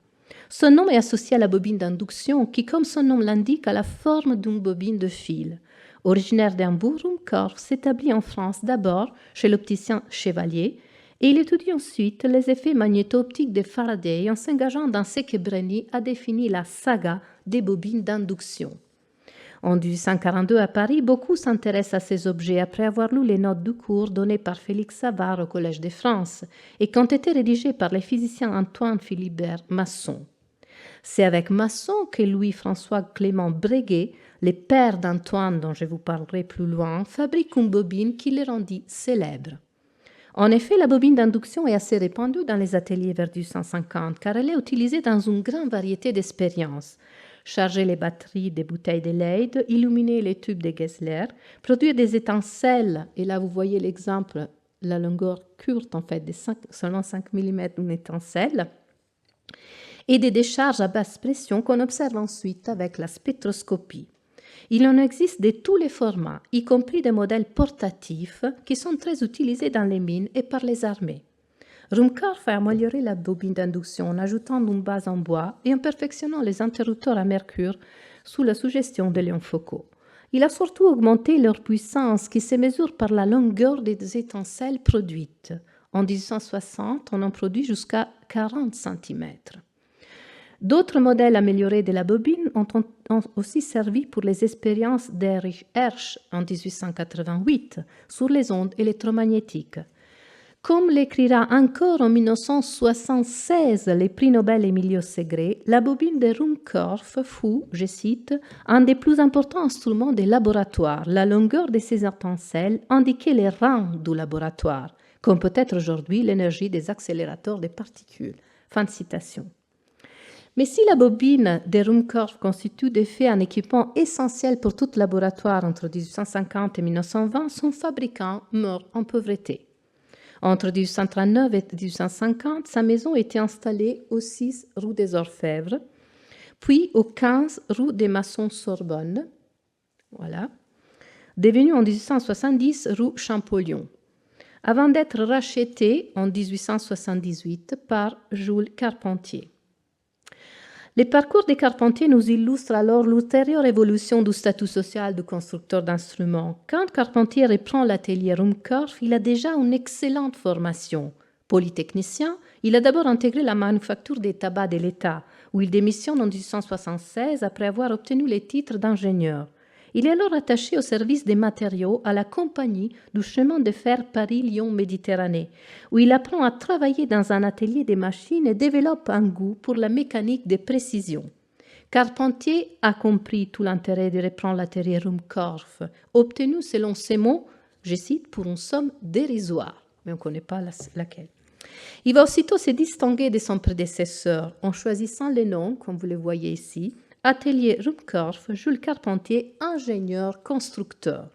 Son nom est associé à la bobine d'induction qui, comme son nom l'indique, a la forme d'une bobine de fil. Originaire d'Hambourg, Ruhmkorff s'établit en France d'abord chez l'opticien Chevalier et il étudie ensuite les effets magnéto-optiques de Faraday en s'engageant dans ce que Breni a défini la saga des bobines d'induction. En 1842 à Paris, beaucoup s'intéressent à ces objets après avoir lu les notes du cours données par Félix Savard au Collège de France et qui ont été rédigées par le physicien Antoine Philibert Masson. C'est avec Masson que Louis-François Clément Breguet, le père d'Antoine dont je vous parlerai plus loin, fabrique une bobine qui le rendit célèbre. En effet, la bobine d'induction est assez répandue dans les ateliers vers 1850 car elle est utilisée dans une grande variété d'expériences. Charger les batteries des bouteilles de Leyde, illuminer les tubes de Gessler, produire des étincelles, et là vous voyez l'exemple, la longueur courte en fait, seulement 5 mm d'une étincelle, et des décharges à basse pression qu'on observe ensuite avec la spectroscopie. Il en existe de tous les formats, y compris des modèles portatifs qui sont très utilisés dans les mines et par les armées. Ruhmkorff a amélioré la bobine d'induction en ajoutant une base en bois et en perfectionnant les interrupteurs à mercure sous la suggestion de Léon Foucault. Il a surtout augmenté leur puissance qui se mesure par la longueur des étincelles produites. En 1860, on en produit jusqu'à 40 cm. D'autres modèles améliorés de la bobine ont aussi servi pour les expériences d'Erich Hersch en 1888 sur les ondes électromagnétiques. Comme l'écrira encore en 1976 le prix Nobel Emilio Segre, la bobine de Ruhmkorff fut, je cite, un des plus importants instruments des laboratoires. La longueur de ces étincelles indiquait les rangs du laboratoire, comme peut-être aujourd'hui l'énergie des accélérateurs de particules. Fin de citation. Mais si la bobine de Ruhmkorff constitue de fait un équipement essentiel pour tout laboratoire entre 1850 et 1920, son fabricant meurt en pauvreté. Entre 1839 et 1850, sa maison était installée au 6 rue des Orfèvres, puis au 15 rue des Maçons-Sorbonne, voilà, devenu en 1870 rue Champollion, avant d'être racheté en 1878 par Jules Carpentier. Le parcours des Carpentier nous illustre alors l'ultérieure évolution du statut social du constructeur d'instruments. Quand Carpentier reprend l'atelier Ruhmkorff, il a déjà une excellente formation. Polytechnicien, il a d'abord intégré la manufacture des tabacs de l'État, où il démissionne en 1876 après avoir obtenu le titre d'ingénieur. Il est alors attaché au service des matériaux à la compagnie du chemin de fer Paris-Lyon-Méditerranée, où il apprend à travailler dans un atelier de machines et développe un goût pour la mécanique de précision. Carpentier a compris tout l'intérêt de reprendre l'atelier Ruhmkorff, obtenu selon ses mots, je cite, pour une somme dérisoire, mais on ne connaît pas laquelle. Il va aussitôt se distinguer de son prédécesseur en choisissant les noms, comme vous le voyez ici, Atelier Ruhmkorff, Jules Carpentier, ingénieur-constructeur.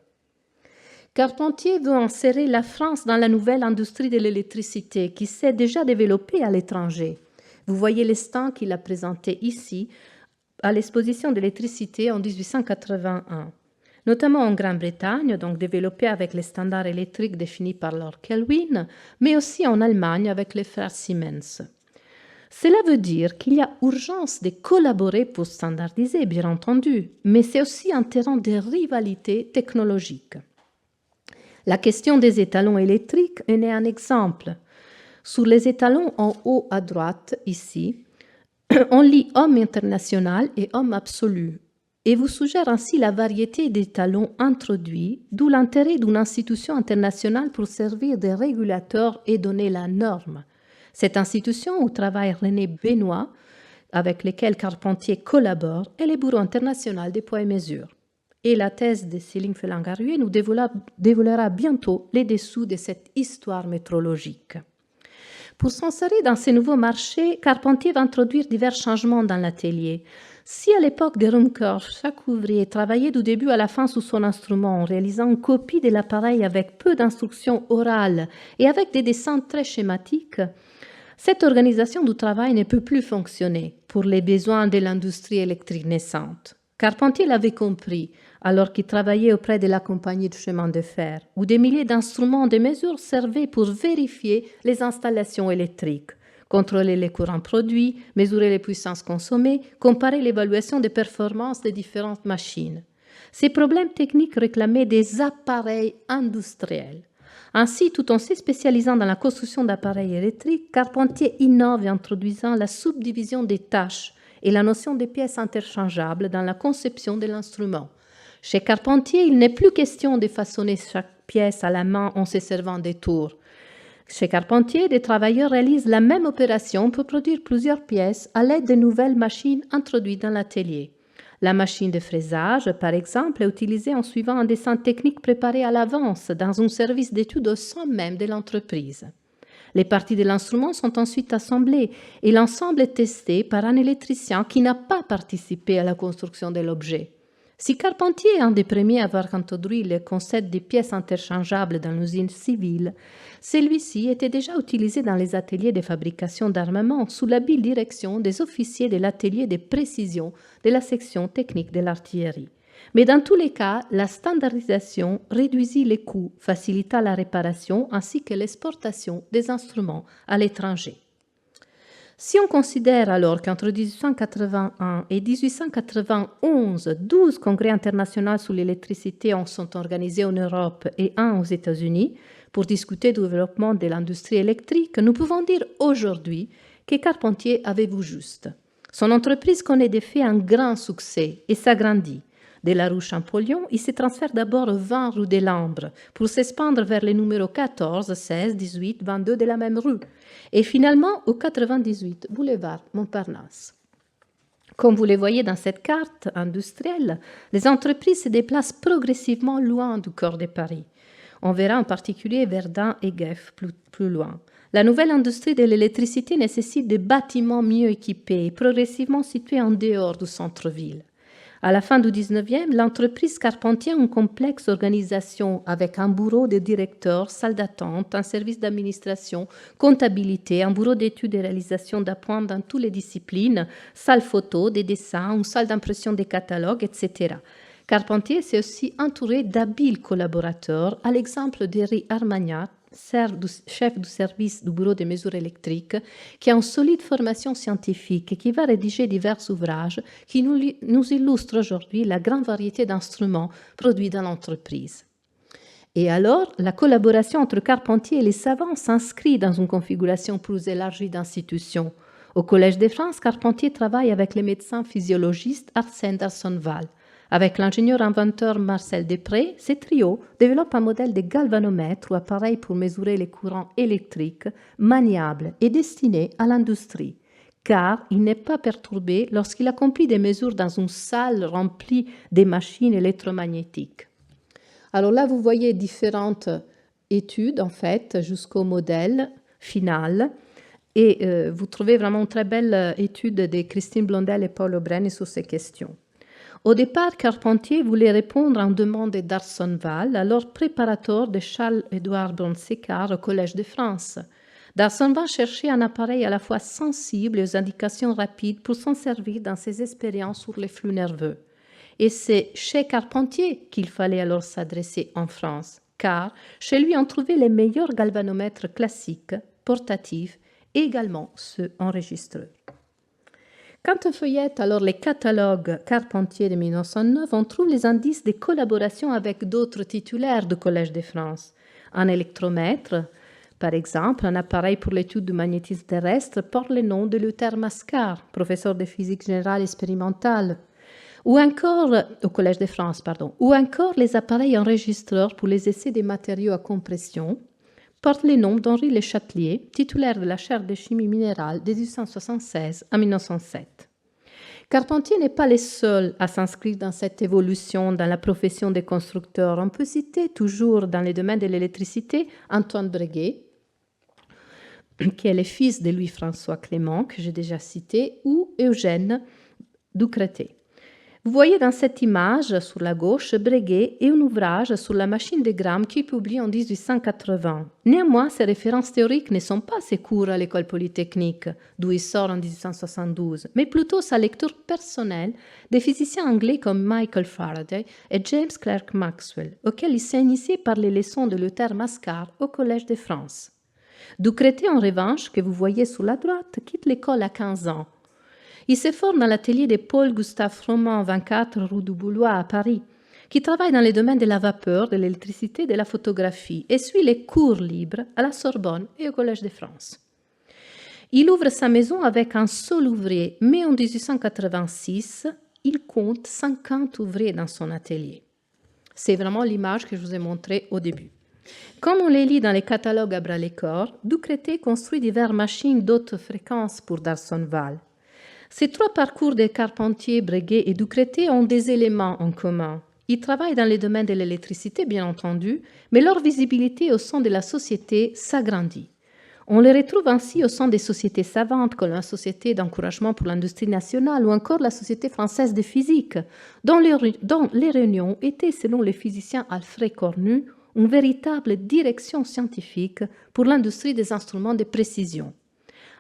Carpentier veut insérer la France dans la nouvelle industrie de l'électricité qui s'est déjà développée à l'étranger. Vous voyez les stands qu'il a présentés ici à l'exposition de l'électricité en 1881, notamment en Grande-Bretagne, donc développé avec les standards électriques définis par Lord Kelvin, mais aussi en Allemagne avec les frères Siemens. Cela veut dire qu'il y a urgence de collaborer pour standardiser, bien entendu, mais c'est aussi un terrain de rivalité technologique. La question des étalons électriques en est un exemple. Sur les étalons en haut à droite, ici, on lit homme international et homme absolu, et vous suggère ainsi la variété d'étalons introduits, d'où l'intérêt d'une institution internationale pour servir de régulateur et donner la norme. Cette institution où travaille René Benoît, avec lequel Carpentier collabore, est le Bureau international des poids et mesures. Et la thèse de Céline Felangaruet nous dévoilera bientôt les dessous de cette histoire métrologique. Pour s'insérer dans ces nouveaux marchés, Carpentier va introduire divers changements dans l'atelier. Si à l'époque de Ruhmkorff, chaque ouvrier travaillait du début à la fin sous son instrument en réalisant une copie de l'appareil avec peu d'instructions orales et avec des dessins très schématiques, cette organisation du travail ne peut plus fonctionner pour les besoins de l'industrie électrique naissante. Carpentier l'avait compris alors qu'il travaillait auprès de la compagnie de chemin de fer, où des milliers d'instruments de mesure servaient pour vérifier les installations électriques, contrôler les courants produits, mesurer les puissances consommées, comparer l'évaluation des performances des différentes machines. Ces problèmes techniques réclamaient des appareils industriels. Ainsi, tout en se spécialisant dans la construction d'appareils électriques, Carpentier innove en introduisant la subdivision des tâches et la notion des pièces interchangeables dans la conception de l'instrument. Chez Carpentier, il n'est plus question de façonner chaque pièce à la main en se servant des tours. Chez Carpentier, des travailleurs réalisent la même opération pour produire plusieurs pièces à l'aide de nouvelles machines introduites dans l'atelier. La machine de fraisage, par exemple, est utilisée en suivant un dessin technique préparé à l'avance dans un service d'études au sein même de l'entreprise. Les parties de l'instrument sont ensuite assemblées et l'ensemble est testé par un électricien qui n'a pas participé à la construction de l'objet. Si Carpentier est un des premiers à avoir introduit le concept des pièces interchangeables dans l'usine civile, celui-ci était déjà utilisé dans les ateliers de fabrication d'armement sous l'habile direction des officiers de l'atelier de précision de la section technique de l'artillerie. Mais dans tous les cas, la standardisation réduisit les coûts, facilita la réparation ainsi que l'exportation des instruments à l'étranger. Si on considère alors qu'entre 1881 et 1891, 12 congrès internationaux sur l'électricité sont organisés en Europe et un aux États-Unis pour discuter du développement de l'industrie électrique, nous pouvons dire aujourd'hui que Carpentier avait vu juste. Son entreprise connaît des faits un grand succès et s'agrandit. De la rue Champollion, il se transfère d'abord au 20 rue des Lambres pour s'expandre vers les numéros 14, 16, 18, 22 de la même rue et finalement au 98 boulevard Montparnasse. Comme vous le voyez dans cette carte industrielle, les entreprises se déplacent progressivement loin du cœur de Paris. On verra en particulier Verdun et Guelph plus loin. La nouvelle industrie de l'électricité nécessite des bâtiments mieux équipés et progressivement situés en dehors du centre-ville. À la fin du 19e, l'entreprise Carpentier a une complexe organisation avec un bureau de directeur, salle d'attente, un service d'administration, comptabilité, un bureau d'études et réalisation d'appoint dans toutes les disciplines, salle photo, des dessins, une salle d'impression des catalogues, etc. Carpentier s'est aussi entouré d'habiles collaborateurs, à l'exemple d'Henri Armagnat, chef du service du bureau des mesures électriques, qui a une solide formation scientifique et qui va rédiger divers ouvrages qui nous illustrent aujourd'hui la grande variété d'instruments produits dans l'entreprise. Et alors, la collaboration entre Carpentier et les savants s'inscrit dans une configuration plus élargie d'institutions. Au Collège de France, Carpentier travaille avec les médecins physiologistes Arsène d'Arsonval. Avec l'ingénieur-inventeur Marcel Després, ce trio développe un modèle de galvanomètre ou appareil pour mesurer les courants électriques maniable et destiné à l'industrie, car il n'est pas perturbé lorsqu'il accomplit des mesures dans une salle remplie de machines électromagnétiques. Alors là, vous voyez différentes études, en fait, jusqu'au modèle final. Et vous trouvez vraiment une très belle étude de Christine Blondel et Paul O'Brien sur ces questions. Au départ, Carpentier voulait répondre à une demande d'Arsonval, alors préparateur de Charles-Édouard Brown-Séquard au Collège de France. D'Arsonval cherchait un appareil à la fois sensible et aux indications rapides pour s'en servir dans ses expériences sur les flux nerveux. Et c'est chez Carpentier qu'il fallait alors s'adresser en France, car chez lui on trouvait les meilleurs galvanomètres classiques, portatifs et également ceux enregistreurs. Quand on feuillette alors les catalogues Carpentier de 1909, on trouve les indices de collaboration avec d'autres titulaires du Collège de France. Un électromètre, par exemple, un appareil pour l'étude du magnétisme terrestre, porte le nom de Luther Mascard, professeur de physique générale expérimentale, ou encore, au Collège de France, ou encore les appareils enregistreurs pour les essais des matériaux à compression, porte le nom d'Henri Le Châtelier, titulaire de la chaire de chimie minérale de 1876 à 1907. Carpentier n'est pas le seul à s'inscrire dans cette évolution dans la profession des constructeurs. On peut citer toujours dans le domaine de l'électricité Antoine Breguet, qui est le fils de Louis-François Clément, que j'ai déjà cité, ou Eugène Ducretet. Vous voyez dans cette image, sur la gauche, Breguet et un ouvrage sur la machine de grammes qu'il publie en 1880. Néanmoins, ses références théoriques ne sont pas ses cours à l'école polytechnique, d'où il sort en 1872, mais plutôt sa lecture personnelle des physiciens anglais comme Michael Faraday et James Clerk Maxwell, auxquels il s'est initié par les leçons de Luther Mascard au Collège de France. Ducretet, en revanche, que vous voyez sur la droite, quitte l'école à 15 ans. Il se forme dans l'atelier de Paul-Gustave Froment, 24 rue du Boulois à Paris, qui travaille dans les domaines de la vapeur, de l'électricité et de la photographie et suit les cours libres à la Sorbonne et au Collège de France. Il ouvre sa maison avec un seul ouvrier, mais en 1886, il compte 50 ouvriers dans son atelier. C'est vraiment l'image que je vous ai montrée au début. Comme on les lit dans les catalogues à bras-le-corps, Ducretet construit diverses machines d'autres fréquences pour D'Arsonval. Ces trois parcours de Carpentier, Breguet et Ducretet ont des éléments en commun. Ils travaillent dans les domaines de l'électricité, bien entendu, mais leur visibilité au sein de la société s'agrandit. On les retrouve ainsi au sein des sociétés savantes, comme la Société d'encouragement pour l'industrie nationale ou encore la Société française de physique, dont les réunions étaient, selon le physicien Alfred Cornu, une véritable direction scientifique pour l'industrie des instruments de précision.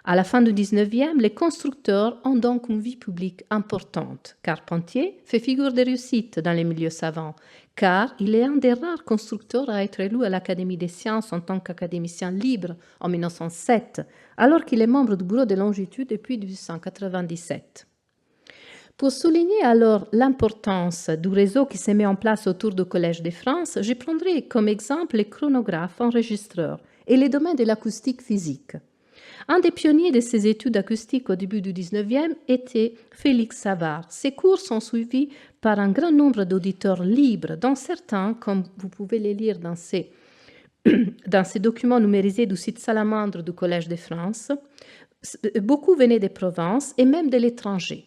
À la fin du 19e, les constructeurs ont donc une vie publique importante. Carpentier fait figure de réussite dans les milieux savants, car il est un des rares constructeurs à être élu à l'Académie des sciences en tant qu'académicien libre en 1907, alors qu'il est membre du bureau de longitude depuis 1897. Pour souligner alors l'importance du réseau qui s'est mis en place autour du Collège de France, je prendrai comme exemple les chronographes enregistreurs et les domaines de l'acoustique physique. Un des pionniers de ces études acoustiques au début du XIXe était Félix Savart. Ces cours sont suivis par un grand nombre d'auditeurs libres, dont certains, comme vous pouvez les lire dans ces documents numérisés du site Salamandre du Collège de France. Beaucoup venaient des provinces et même de l'étranger.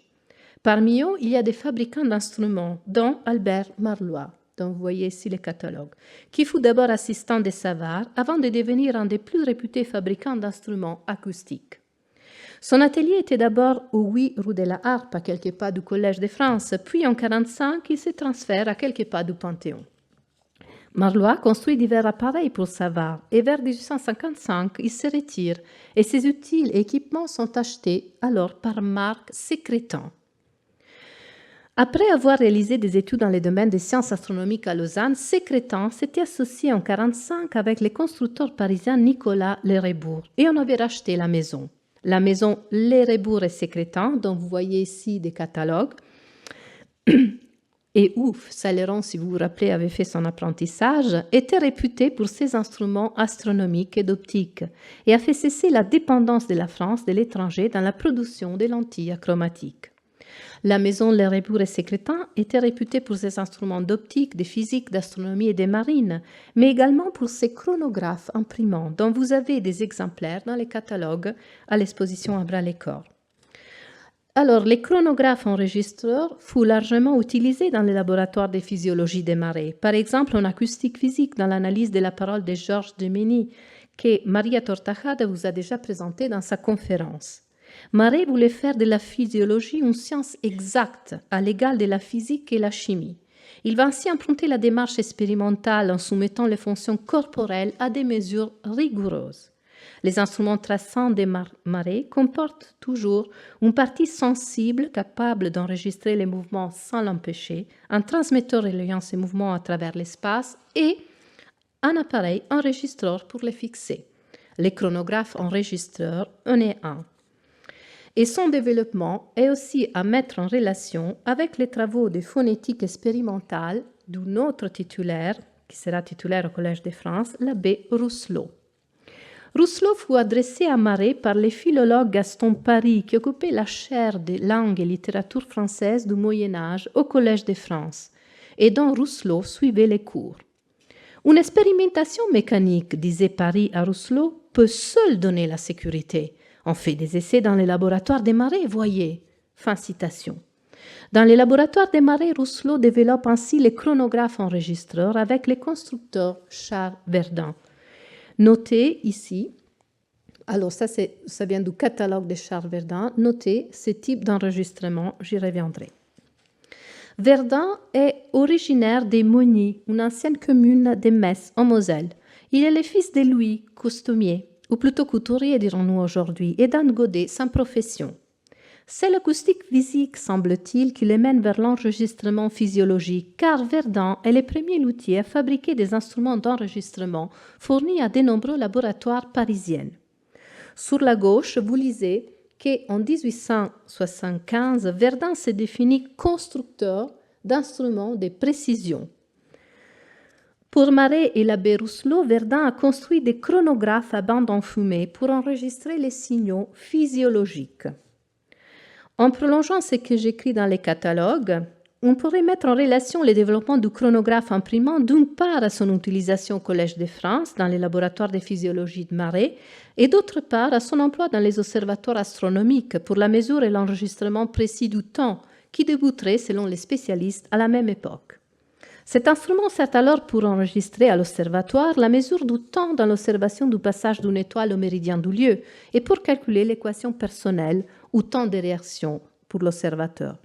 Parmi eux, il y a des fabricants d'instruments, dont Albert Marlois, dont vous voyez ici le catalogue, qui fut d'abord assistant de Savart avant de devenir un des plus réputés fabricants d'instruments acoustiques. Son atelier était d'abord au 8 rue de la Harpe, à quelques pas du Collège de France, puis en 1945, il se transfère à quelques pas du Panthéon. Marlois construit divers appareils pour Savart et vers 1855, il se retire et ses utiles et équipements sont achetés alors par Marc Sécrétan. Après avoir réalisé des études dans le domaine des sciences astronomiques à Lausanne, Sécrétan s'était associé en 1945 avec le constructeur parisien Nicolas Lerebourg et on avait racheté la maison. La maison Lerebourg et Sécrétan, dont vous voyez ici des catalogues, et ouf, Saléron, si vous vous rappelez, avait fait son apprentissage, était réputé pour ses instruments astronomiques et d'optique et a fait cesser la dépendance de la France de l'étranger dans la production des lentilles achromatiques. La maison Lerebourg et Sécrétan était réputée pour ses instruments d'optique, de physique, d'astronomie et de marine, mais également pour ses chronographes imprimants, dont vous avez des exemplaires dans les catalogues à l'exposition à Bras-les-Corps. Alors, les chronographes enregistreurs furent largement utilisés dans les laboratoires de physiologie des marées, par exemple en acoustique physique dans l'analyse de la parole de Georges Gemini, que Maria Tortajada vous a déjà présenté dans sa conférence. Maré voulait faire de la physiologie une science exacte, à l'égal de la physique et la chimie. Il va ainsi emprunter la démarche expérimentale en soumettant les fonctions corporelles à des mesures rigoureuses. Les instruments traçants des marées comportent toujours une partie sensible capable d'enregistrer les mouvements sans l'empêcher, un transmetteur relayant ces mouvements à travers l'espace et un appareil enregistreur pour les fixer. Les chronographes enregistreurs en est un. Et son développement est aussi à mettre en relation avec les travaux de phonétique expérimentale d'un autre titulaire, qui sera titulaire au Collège de France, l'abbé Rousselot. Rousselot fut adressé à Maré par le philologue Gaston Paris, qui occupait la chaire de langue et littérature française du Moyen-Âge au Collège de France, et dont Rousselot suivait les cours. Une expérimentation mécanique, disait Paris à Rousselot, peut seule donner la sécurité. On fait des essais dans les laboratoires des marées, voyez. Fin citation. Dans les laboratoires des marées, Rousselot développe ainsi les chronographes enregistreurs avec le constructeur Charles Verdun. Notez ici, alors ça vient du catalogue de Charles Verdun, notez ce type d'enregistrement, j'y reviendrai. Verdun est originaire des Monnies, une ancienne commune de Metz en Moselle. Il est le fils de Louis, costumier, ou plutôt couturier dirons-nous aujourd'hui, et d'Anne Godet, sans profession. C'est l'acoustique physique, semble-t-il, qui les mène vers l'enregistrement physiologique, car Verdun est le premier luthier à fabriquer des instruments d'enregistrement fournis à de nombreux laboratoires parisiens. Sur la gauche, vous lisez qu'en 1875, Verdun se définit constructeur d'instruments de précision. Pour Maré et l'abbé Rousselot, Verdun a construit des chronographes à bande enfumée pour enregistrer les signaux physiologiques. En prolongeant ce que j'écris dans les catalogues, on pourrait mettre en relation le développement du chronographe imprimant d'une part à son utilisation au Collège de France dans les laboratoires de physiologie de Maré et d'autre part à son emploi dans les observatoires astronomiques pour la mesure et l'enregistrement précis du temps qui débuteraient selon les spécialistes à la même époque. Cet instrument sert alors pour enregistrer à l'observatoire la mesure du temps dans l'observation du passage d'une étoile au méridien du lieu et pour calculer l'équation personnelle ou temps de réaction pour l'observateur.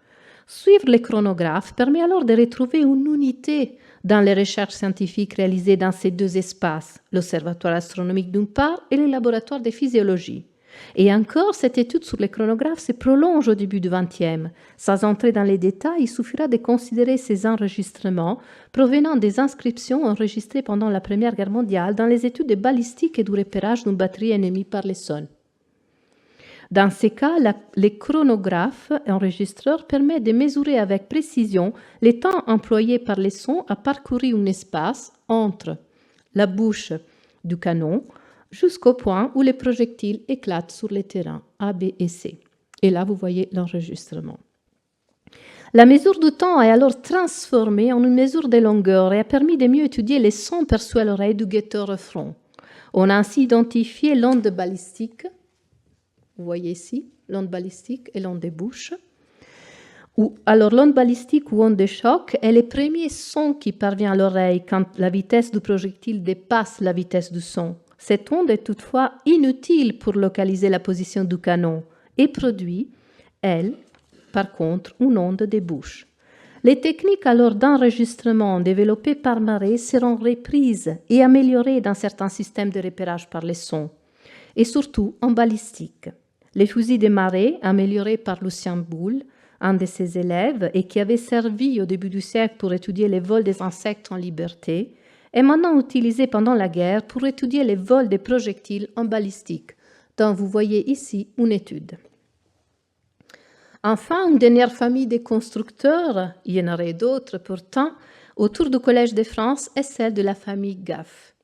Suivre les chronographes permet alors de retrouver une unité dans les recherches scientifiques réalisées dans ces deux espaces, l'observatoire astronomique d'une part et les laboratoires de physiologie. Et encore, cette étude sur les chronographes se prolonge au début du XXe. Sans entrer dans les détails, il suffira de considérer ces enregistrements provenant des inscriptions enregistrées pendant la Première Guerre mondiale dans les études de balistique et du repérage d'une batterie ennemie par les sondes. Dans ces cas, les chronographes enregistreurs permettent de mesurer avec précision les temps employés par les sons à parcourir un espace entre la bouche du canon, jusqu'au point où les projectiles éclatent sur les terrains A, B et C. Et là, vous voyez l'enregistrement. La mesure du temps est alors transformée en une mesure de longueur et a permis de mieux étudier les sons perçus à l'oreille du guetteur au front. On a ainsi identifié l'onde balistique, vous voyez ici, l'onde balistique et l'onde des bouches. Alors l'onde balistique ou onde de choc est le premier son qui parvient à l'oreille quand la vitesse du projectile dépasse la vitesse du son. Cette onde est toutefois inutile pour localiser la position du canon et produit, elle, par contre, une onde des bouches. Les techniques alors d'enregistrement développées par Maré seront reprises et améliorées dans certains systèmes de repérage par les sons, et surtout en balistique. Les fusils de Maré, améliorés par Lucien Boulle, un de ses élèves, et qui avait servi au début du siècle pour étudier les vols des insectes en liberté, est maintenant utilisé pendant la guerre pour étudier les vols des projectiles en balistique, dont vous voyez ici une étude. Enfin, une dernière famille de constructeurs, il y en aurait d'autres pourtant, autour du Collège de France est celle de la famille Gaff.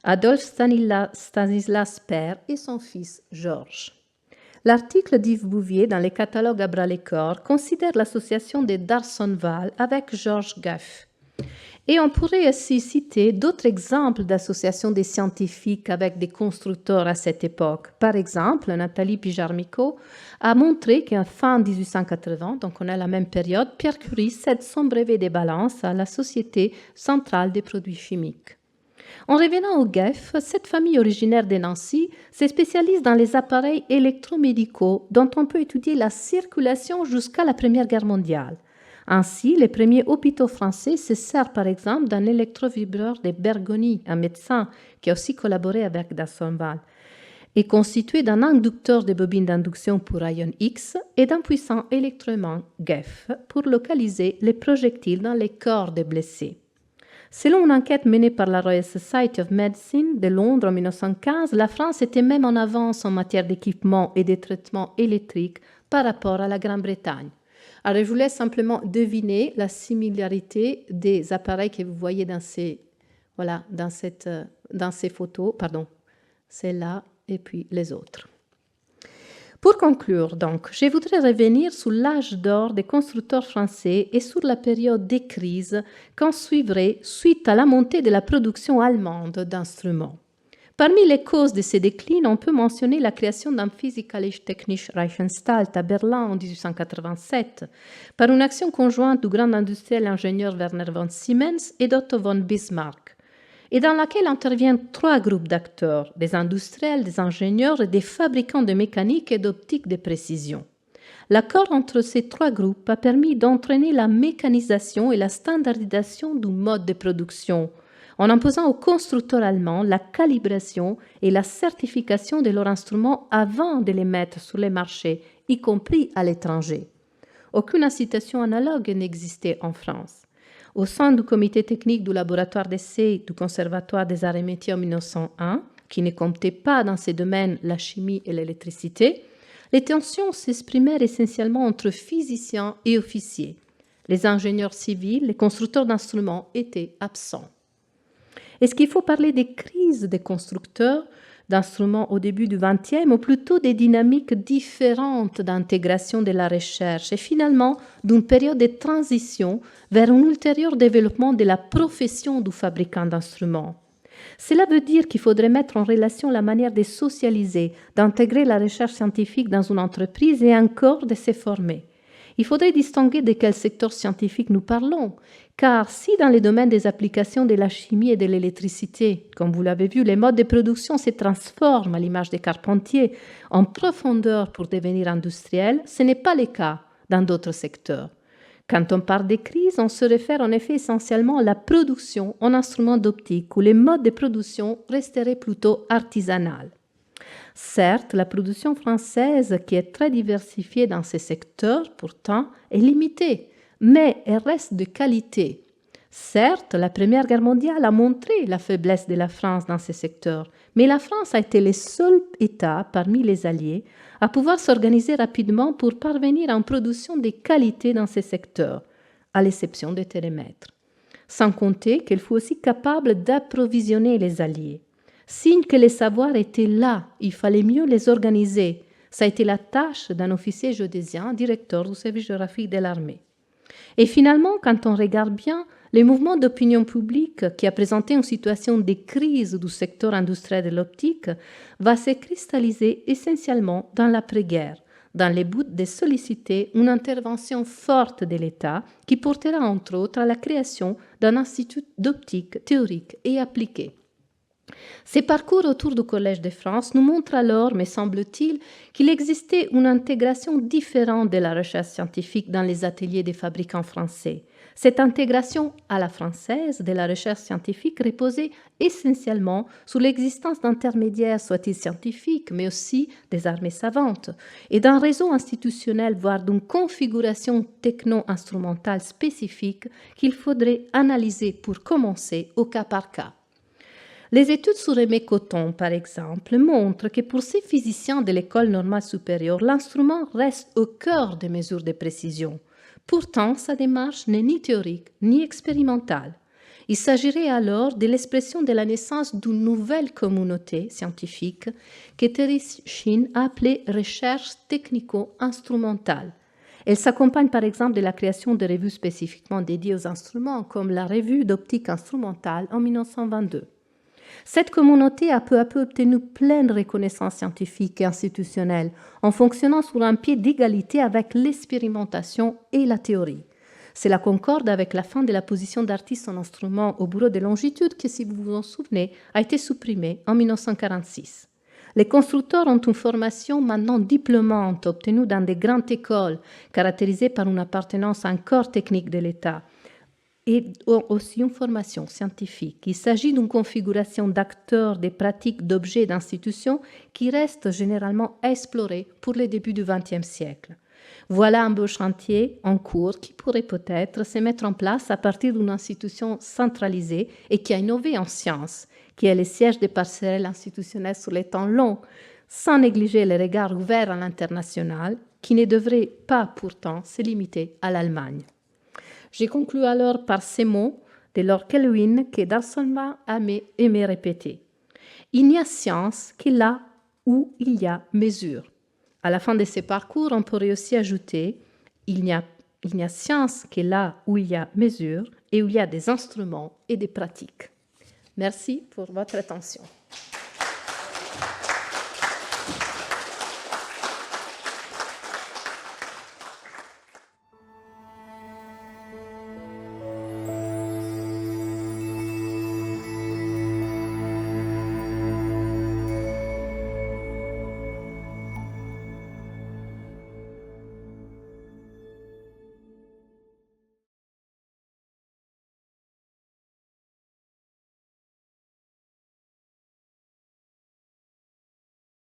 Adolphe Stanislas père et son fils Georges. L'article d'Yves Bouvier dans les catalogues à bras-le-corps considère l'association des D'Arsonval avec Georges Gaff. Et on pourrait aussi citer d'autres exemples d'associations des scientifiques avec des constructeurs à cette époque. Par exemple, Nathalie Pijarmico a montré qu'en fin 1880, donc on a la même période, Pierre Curie cède son brevet de balance à la Société centrale des produits chimiques. En revenant au Gaff, cette famille originaire de Nancy se spécialise dans les appareils électromédicaux dont on peut étudier la circulation jusqu'à la Première Guerre mondiale. Ainsi, les premiers hôpitaux français se servent par exemple d'un électrovibreur de Bergoni, un médecin qui a aussi collaboré avec D'Arsonval, et constitué d'un inducteur de bobines d'induction pour rayons X et d'un puissant électroaimant GEF pour localiser les projectiles dans les corps des blessés. Selon une enquête menée par la Royal Society of Medicine de Londres en 1915, la France était même en avance en matière d'équipement et de traitement électrique par rapport à la Grande-Bretagne. Alors, je vous laisse simplement deviner la similarité des appareils que vous voyez dans ces photos, celle-là et puis les autres. Pour conclure, donc, je voudrais revenir sur l'âge d'or des constructeurs français et sur la période des crises qu'en suivrait suite à la montée de la production allemande d'instruments. Parmi les causes de ces déclins, on peut mentionner la création d'un Physikalisch-Technische Reichenstalt à Berlin en 1887, par une action conjointe du grand industriel ingénieur Werner von Siemens et d'Otto von Bismarck, et dans laquelle interviennent 3 groupes d'acteurs, des industriels, des ingénieurs et des fabricants de mécanique et d'optique de précision. L'accord entre ces 3 groupes a permis d'entraîner la mécanisation et la standardisation du mode de production, en imposant aux constructeurs allemands la calibration et la certification de leurs instruments avant de les mettre sur les marchés, y compris à l'étranger. Aucune incitation analogue n'existait en France. Au sein du comité technique du laboratoire d'essai du Conservatoire des Arts et Métiers en 1901, qui ne comptait pas dans ces domaines la chimie et l'électricité, les tensions s'exprimèrent essentiellement entre physiciens et officiers. Les ingénieurs civils, les constructeurs d'instruments étaient absents. Est-ce qu'il faut parler des crises des constructeurs d'instruments au début du XXe ou plutôt des dynamiques différentes d'intégration de la recherche et finalement d'une période de transition vers un ultérieur développement de la profession du fabricant d'instruments? Cela veut dire qu'il faudrait mettre en relation la manière de socialiser, d'intégrer la recherche scientifique dans une entreprise et encore de se former. Il faudrait distinguer de quel secteur scientifique nous parlons, car si dans les domaines des applications de la chimie et de l'électricité, comme vous l'avez vu, les modes de production se transforment à l'image des Carpentier en profondeur pour devenir industriels, ce n'est pas le cas dans d'autres secteurs. Quand on parle des crises, on se réfère en effet essentiellement à la production en instruments d'optique, où les modes de production resteraient plutôt artisanales. Certes, la production française, qui est très diversifiée dans ces secteurs, pourtant, est limitée, mais elle reste de qualité. Certes, la Première Guerre mondiale a montré la faiblesse de la France dans ces secteurs, mais la France a été le seul État parmi les Alliés à pouvoir s'organiser rapidement pour parvenir à une production de qualité dans ces secteurs, à l'exception des télémètres. Sans compter qu'elle fut aussi capable d'approvisionner les Alliés. signe que les savoirs étaient là, il fallait mieux les organiser. Ça a été la tâche d'un officier géodésien, directeur du service géographique de l'armée. Et finalement, quand on regarde bien, le mouvement d'opinion publique qui a présenté une situation de crise du secteur industriel de l'optique va se cristalliser essentiellement dans l'après-guerre, dans le but de solliciter une intervention forte de l'État qui portera entre autres à la création d'un institut d'optique théorique et appliquée. Ces parcours autour du Collège de France nous montrent alors, me semble-t-il, qu'il existait une intégration différente de la recherche scientifique dans les ateliers des fabricants français. Cette intégration à la française de la recherche scientifique reposait essentiellement sur l'existence d'intermédiaires, soit-ils scientifiques, mais aussi des armées savantes, et d'un réseau institutionnel, voire d'une configuration techno-instrumentale spécifique qu'il faudrait analyser pour commencer au cas par cas. Les études sur Aimé Cotton, par exemple, montrent que pour ces physiciens de l'École normale supérieure, l'instrument reste au cœur des mesures de précision. Pourtant, sa démarche n'est ni théorique ni expérimentale. Il s'agirait alors de l'expression de la naissance d'une nouvelle communauté scientifique que Terry Sheen a appelée recherche technico-instrumentale. Elle s'accompagne par exemple de la création de revues spécifiquement dédiées aux instruments, comme la Revue d'optique instrumentale en 1922. Cette communauté a peu à peu obtenu pleine reconnaissance scientifique et institutionnelle en fonctionnant sur un pied d'égalité avec l'expérimentation et la théorie. Cela concorde avec la fin de la position d'artiste en instrument au bureau de longitude qui, si vous vous en souvenez, a été supprimée en 1946. Les constructeurs ont une formation maintenant diplômante obtenue dans des grandes écoles caractérisées par une appartenance à un corps technique de l'État et aussi une formation scientifique. Il s'agit d'une configuration d'acteurs, des pratiques, d'objets, d'institutions qui restent généralement à explorer pour les débuts du XXe siècle. Voilà un beau chantier en cours qui pourrait peut-être se mettre en place à partir d'une institution centralisée et qui a innové en sciences, qui est le siège des passerelles institutionnelles sur les temps longs, sans négliger les regards ouverts à l'international, qui ne devraient pas pourtant se limiter à l'Allemagne. J'ai conclu alors par ces mots de Lord Kelvin que Darsolma aimait répéter. Il n'y a science que là où il y a mesure. À la fin de ces parcours, on pourrait aussi ajouter il n'y a science que là où il y a mesure et où il y a des instruments et des pratiques. Merci pour votre attention.